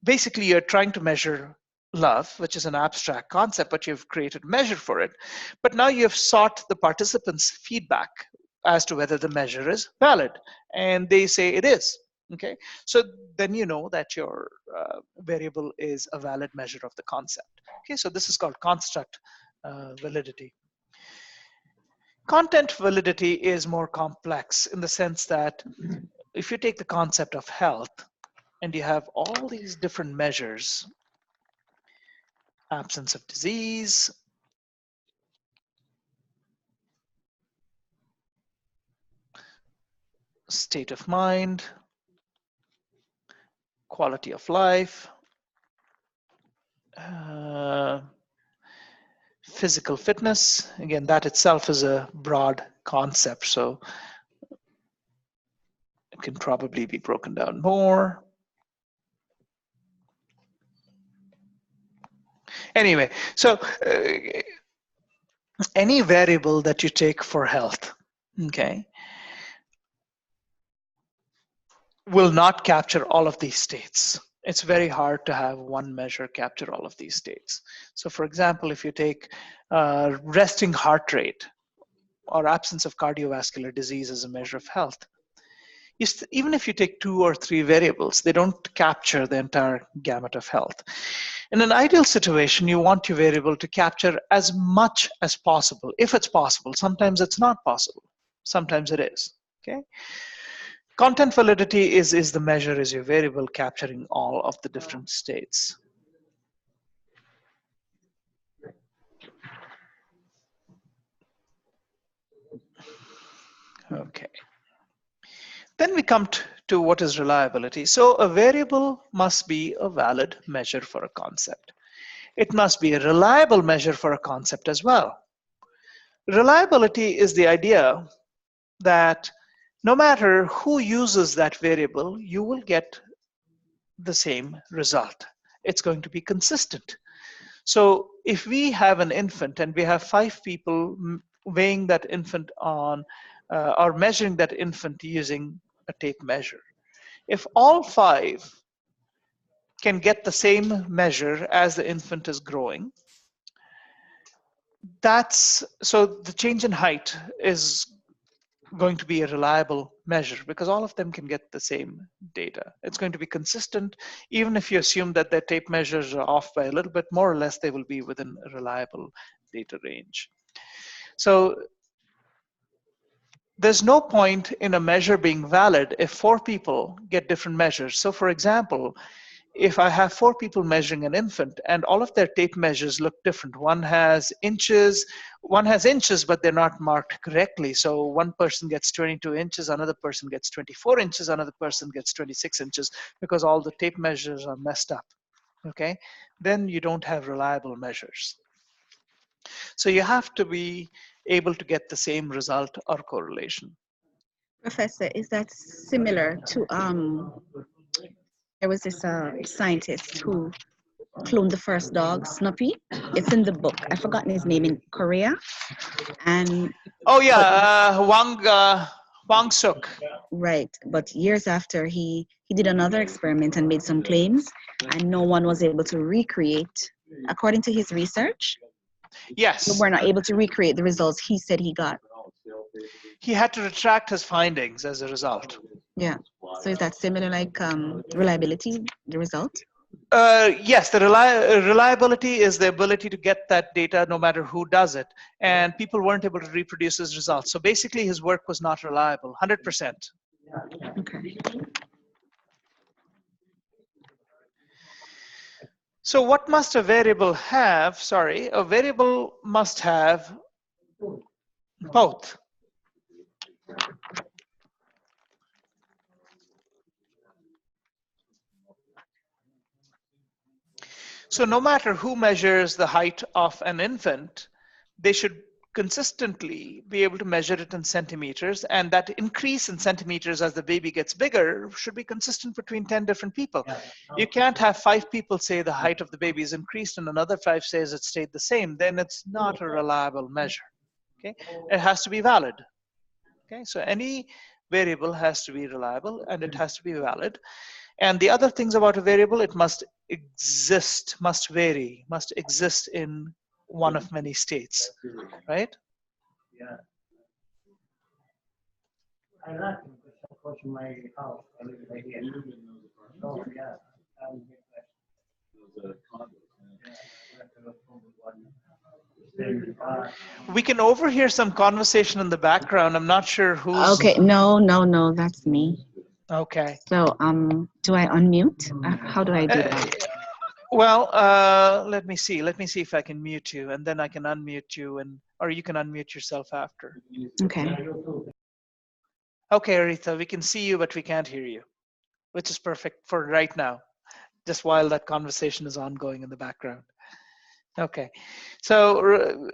basically you're trying to measure love, which is an abstract concept, but you've created a measure for it. But now you've sought the participants' feedback as to whether the measure is valid. And they say it is, okay? So then you know that your variable is a valid measure of the concept. Okay, so this is called construct validity. Content validity is more complex in the sense that if you take the concept of health and you have all these different measures, absence of disease, state of mind, quality of life, physical fitness. Again, that itself is a broad concept, so it can probably be broken down more. Anyway, so any variable that you take for health, okay, will not capture all of these states. It's very hard to have one measure capture all of these states. So for example, if you take resting heart rate or absence of cardiovascular disease as a measure of health, even if you take 2 or 3 variables, they don't capture the entire gamut of health. In an ideal situation, you want your variable to capture as much as possible, if it's possible. Sometimes it's not possible. Sometimes it is, okay? Content validity is the measure, is your variable capturing all of the different states. Okay. Then we come to what is reliability. So a variable must be a valid measure for a concept. It must be a reliable measure for a concept as well. Reliability is the idea that no matter who uses that variable, you will get the same result. It's going to be consistent. So if we have an infant and we have 5 people weighing that infant on or measuring that infant using a tape measure, if all 5 can get the same measure as the infant is growing, so the change in height is going to be a reliable measure because all of them can get the same data. It's going to be consistent. Even if you assume that their tape measures are off by a little bit, more or less they will be within a reliable data range. So there's no point in a measure being valid if 4 people get different measures. So for example, if I have 4 people measuring an infant and all of their tape measures look different, one has inches, but they're not marked correctly. So one person gets 22 inches, another person gets 24 inches, another person gets 26 inches because all the tape measures are messed up. Okay, then you don't have reliable measures. So you have to be able to get the same result or correlation. Professor, is that similar to there was this scientist who cloned the first dog, Snuppy. It's in the book. I've forgotten his name, in Korea. And Oh yeah, Wang Suk. right, but years after he did another experiment and made some claims, and no one was able to recreate, according to his research. Yes. We were not able to recreate the results he said he got. He had to retract his findings as a result. Yeah. So is that similar, like reliability, the result? Yes, the reliability is the ability to get that data no matter who does it. And people weren't able to reproduce his results. So basically his work was not reliable, 100%. Okay. So what must a variable have? Sorry, a variable must have both. So no matter who measures the height of an infant, they should consistently be able to measure it in centimeters, and that increase in centimeters as the baby gets bigger should be consistent between 10 different people. You can't have 5 people say the height of the baby is increased and another 5 says it stayed the same. Then it's not a reliable measure. Okay, it has to be valid. Okay, so any variable has to be reliable and it has to be valid. And the other things about a variable, it must exist, must vary, must exist in one of many states, right? Yeah. I like close to my house. I live right here. Oh, yeah. We can overhear some conversation in the background. I'm not sure who's. Okay. No, that's me. Okay. So do I unmute? How do I do that? Well, let me see. Let me see if I can mute you, and then I can unmute you, or you can unmute yourself after. Okay. Okay, Aretha, we can see you, but we can't hear you, which is perfect for right now, just while that conversation is ongoing in the background. Okay, so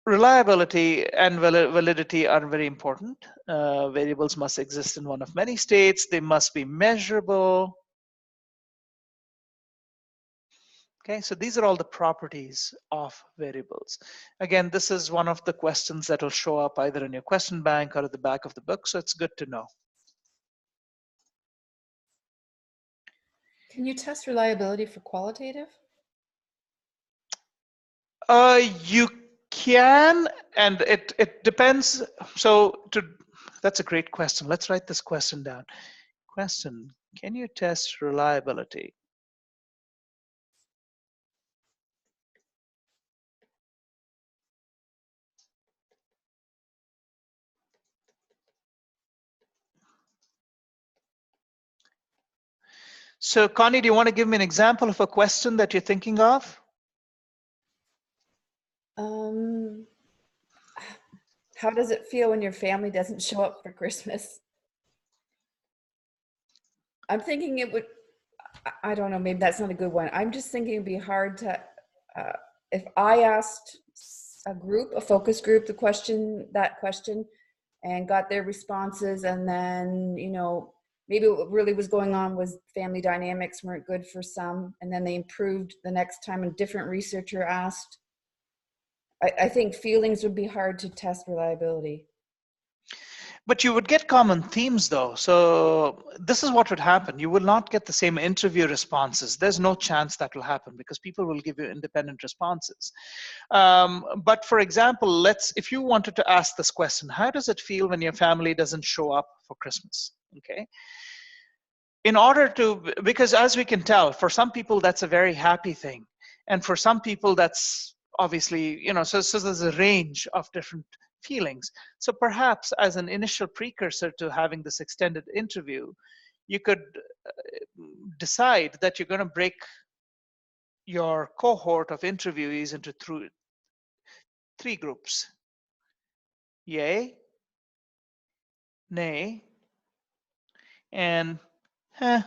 reliability and validity are very important. Variables must exist in one of many states. They must be measurable. Okay, so these are all the properties of variables. Again, this is one of the questions that will show up either in your question bank or at the back of the book, so it's good to know. Can you test reliability for qualitative? You can, and it depends. So that's a great question. Let's write this question down. Question, can you test reliability? So Connie, do you want to give me an example of a question that you're thinking of? How does it feel when your family doesn't show up for Christmas? I'm thinking it would, I don't know, maybe that's not a good one. I'm just thinking it'd be hard to, if I asked a group, a focus group, that question and got their responses, and then, you know, maybe what really was going on was family dynamics weren't good for some, and then they improved the next time a different researcher asked. I think feelings would be hard to test reliability. But you would get common themes though. So this is what would happen. You will not get the same interview responses. There's no chance that will happen because people will give you independent responses. But for example, if you wanted to ask this question, how does it feel when your family doesn't show up for Christmas? Okay. In order to, because as we can tell, for some people, that's a very happy thing. And for some people, that's obviously, you know, so there's a range of different feelings. So perhaps as an initial precursor to having this extended interview, you could decide that you're going to break your cohort of interviewees into three groups: yay, nay, and huh.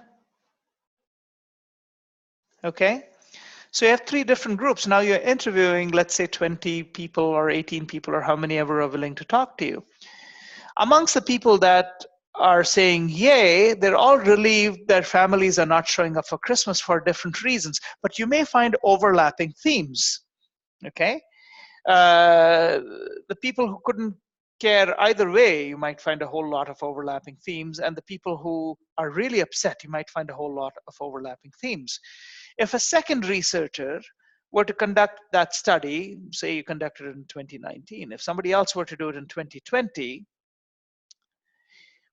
Okay, so you have three different groups. Now you're interviewing, let's say 20 people or 18 people or how many ever are willing to talk to you. Amongst the people that are saying yay, they're all relieved their families are not showing up for Christmas for different reasons, but you may find overlapping themes. Okay, the people who couldn't care either way, you might find a whole lot of overlapping themes, and the people who are really upset, you might find a whole lot of overlapping themes. If a second researcher were to conduct that study, say you conducted it in 2019, if somebody else were to do it in 2020,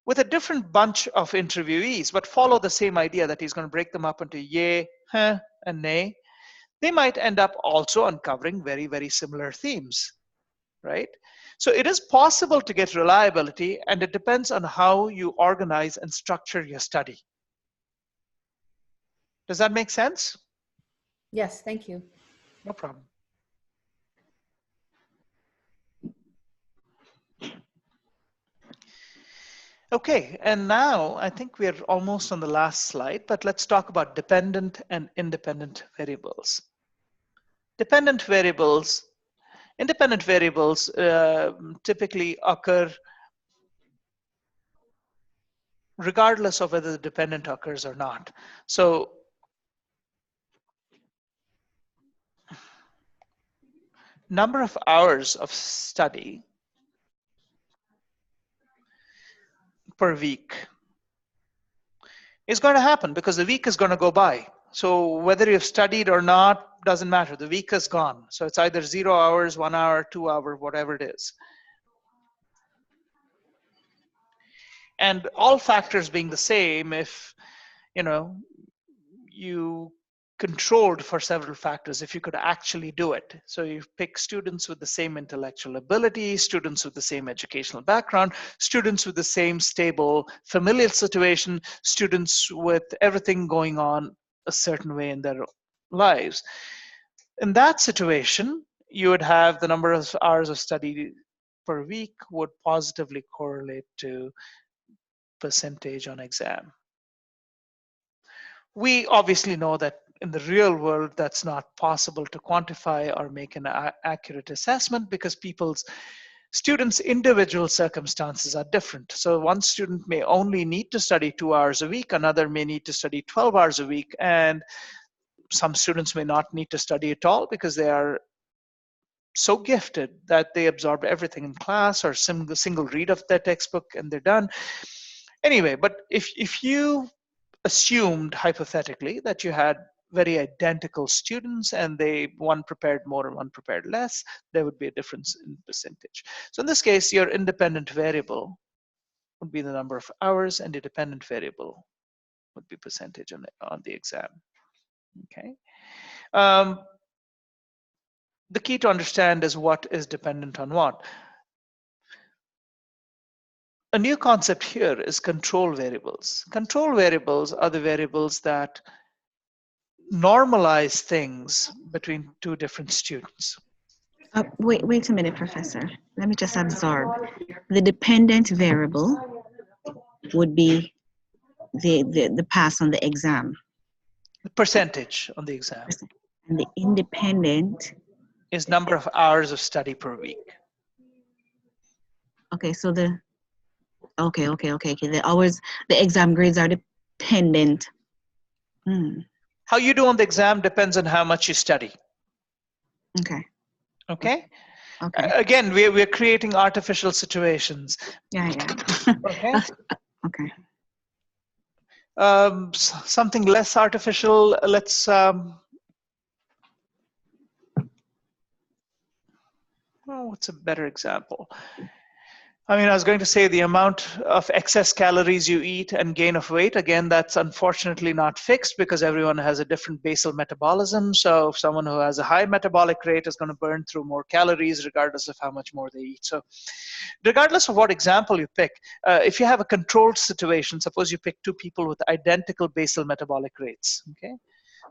with a different bunch of interviewees, but follow the same idea that he's going to break them up into yay, huh, and nay, they might end up also uncovering very, very similar themes, right? So it is possible to get reliability, and it depends on how you organize and structure your study. Does that make sense? Yes, thank you. No problem. Okay, and now I think we're almost on the last slide, but let's talk about dependent and independent variables. Independent variables typically occur regardless of whether the dependent occurs or not. So number of hours of study per week is going to happen because the week is going to go by. So whether you've studied or not, doesn't matter. The week is gone. So it's either 0 hours, 1 hour, 2 hours, whatever it is. And all factors being the same, if you controlled for several factors, if you could actually do it. So you pick students with the same intellectual ability, students with the same educational background, students with the same stable familial situation, students with everything going on a certain way in their lives. In that situation, you would have the number of hours of study per week would positively correlate to percentage on exam. We obviously know that in the real world, that's not possible to quantify or make an accurate assessment because students' individual circumstances are different. So one student may only need to study 2 hours a week, another may need to study 12 hours a week, and some students may not need to study at all because they are so gifted that they absorb everything in class or single read of their textbook and they're done. Anyway, but if you assumed hypothetically that you had very identical students and one prepared more and one prepared less, there would be a difference in percentage. So in this case, your independent variable would be the number of hours and the dependent variable would be percentage on the exam. Okay. The key to understand is what is dependent on what. A new concept here is control variables. Control variables are the variables that normalize things between two different students. Wait a minute, Professor. Let me just absorb. The dependent variable would be the pass on the exam. The percentage on the exam. And the independent is number of hours of study per week. Okay, so okay. The hours, the exam grades are dependent. How you do on the exam depends on how much you study. Okay. Okay? Okay. Again, we're creating artificial situations. Yeah. Okay? Okay. Something less artificial, let's what's a better example? I mean, I was going to say the amount of excess calories you eat and gain of weight. Again, that's unfortunately not fixed because everyone has a different basal metabolism. So if someone who has a high metabolic rate is going to burn through more calories regardless of how much more they eat. So regardless of what example you pick, if you have a controlled situation, suppose you pick two people with identical basal metabolic rates, okay?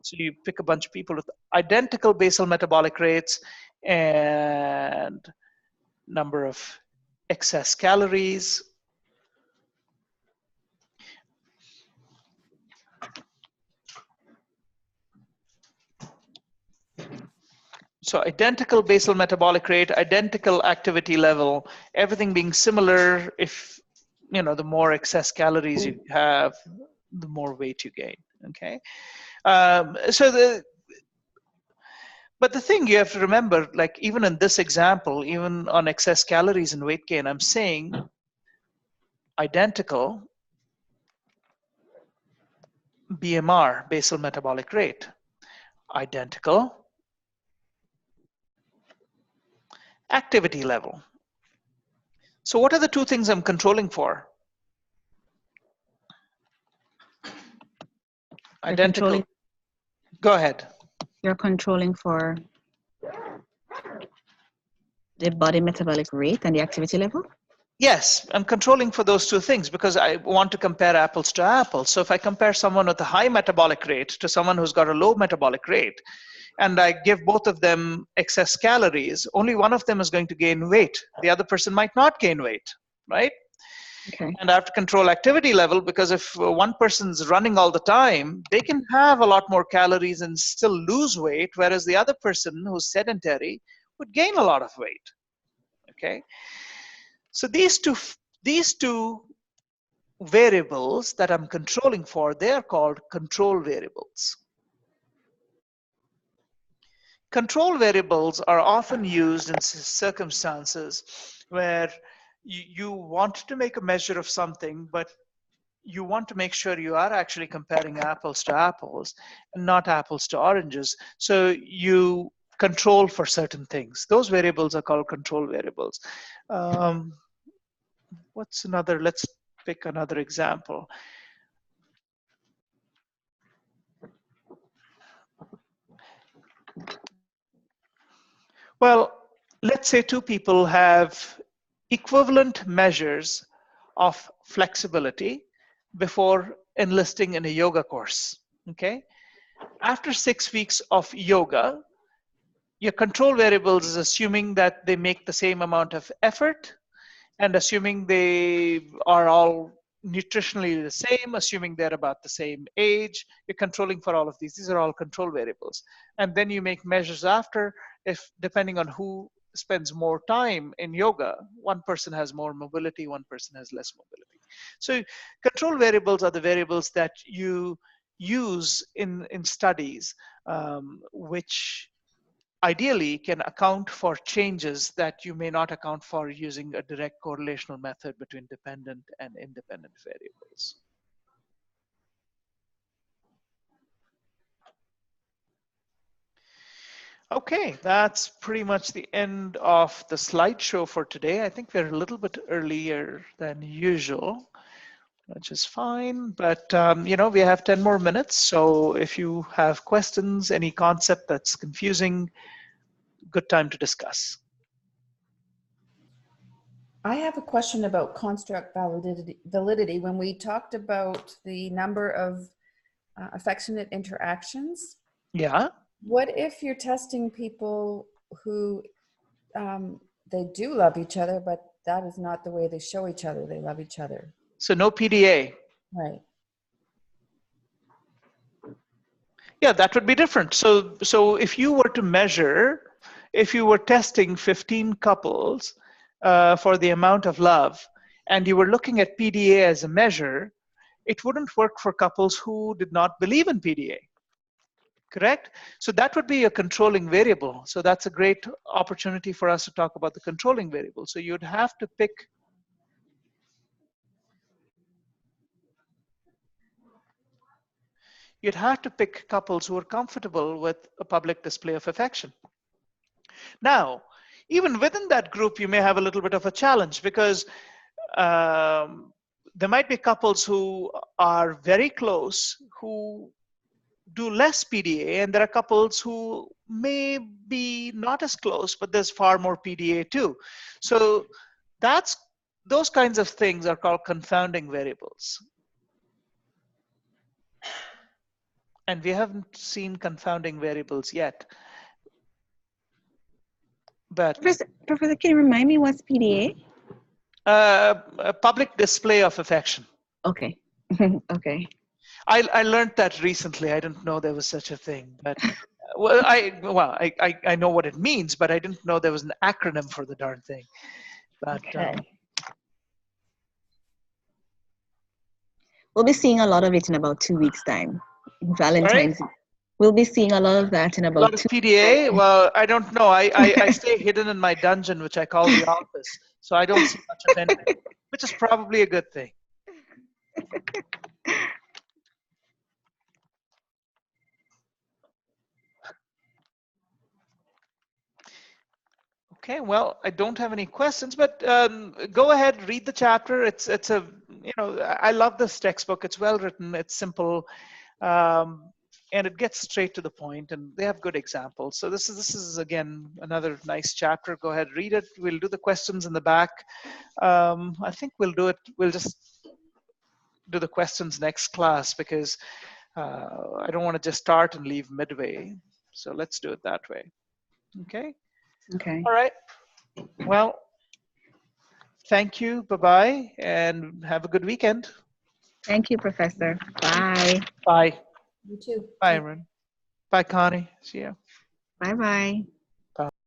So you pick a bunch of people with identical basal metabolic rates and number of excess calories. So identical basal metabolic rate, identical activity level, everything being similar. If, you know, the more excess calories you have, the more weight you gain, okay? But the thing you have to remember, like even in this example, even on excess calories and weight gain, I'm saying identical BMR, basal metabolic rate, identical activity level. So what are the two things I'm controlling for? Identical. Go ahead. You're controlling for the body metabolic rate and the activity level? Yes, I'm controlling for those two things because I want to compare apples to apples. So if I compare someone with a high metabolic rate to someone who's got a low metabolic rate, and I give both of them excess calories, only one of them is going to gain weight. The other person might not gain weight, right? Okay. And I have to control activity level because if one person's running all the time, they can have a lot more calories and still lose weight, whereas the other person who's sedentary would gain a lot of weight, okay? So these two variables that I'm controlling for, they are called control variables. Control variables are often used in circumstances where you want to make a measure of something, but you want to make sure you are actually comparing apples to apples and not apples to oranges. So you control for certain things. Those variables are called control variables. What's another? Let's pick another example. Well, let's say two people have equivalent measures of flexibility before enlisting in a yoga course, okay? After 6 weeks of yoga, your control variables is assuming that they make the same amount of effort and assuming they are all nutritionally the same, assuming they're about the same age, you're controlling for all of these. These are all control variables. And then you make measures after, if depending on who spends more time in yoga, one person has more mobility, one person has less mobility. So control variables are the variables that you use in studies, which ideally can account for changes that you may not account for using a direct correlational method between dependent and independent variables. Okay, that's pretty much the end of the slideshow for today. I think we're a little bit earlier than usual, which is fine, but you know, we have 10 more minutes. So if you have questions, any concept that's confusing, good time to discuss. I have a question about construct validity. When we talked about the number of affectionate interactions, Yeah. what if you're testing people who they do love each other, but that is not the way they show each other they love each other? So no PDA. Right. Yeah, that would be different. So if you were to measure, if you were testing 15 couples for the amount of love, and you were looking at PDA as a measure, it wouldn't work for couples who did not believe in PDA, correct? So that would be a controlling variable. So that's a great opportunity for us to talk about the controlling variable. So you'd have to pick couples who are comfortable with a public display of affection. Now, even within that group, you may have a little bit of a challenge because there might be couples who are very close who do less PDA, and there are couples who may be not as close, but there's far more PDA too. So those kinds of things are called confounding variables. And we haven't seen confounding variables yet. But Professor, can you remind me what's PDA? a public display of affection. Okay. Okay. I learned that recently. I didn't know there was such a thing, but well, I know what it means, but I didn't know there was an acronym for the darn thing. But Okay. We'll be seeing a lot of it in about 2 weeks' time. Valentine's. We'll be seeing a lot of that in a about lot of 2 PDA. Well, I don't know. I stay hidden in my dungeon, which I call the office, so I don't see much of anything, which is probably a good thing. Okay, well, I don't have any questions, but go ahead, read the chapter. It's a, you know, I love this textbook. It's well written, it's simple, and it gets straight to the point, and they have good examples. So this is again another nice chapter. Go ahead, read it. We'll do the questions in the back. I think we'll do it. We'll just do the questions next class because I don't want to just start and leave midway. So let's do it that way. Okay. Okay. All right. Well, thank you. Bye-bye. And have a good weekend. Thank you, Professor. Bye. Bye. You too. Bye, everyone. Bye, Connie. See ya. Bye-bye.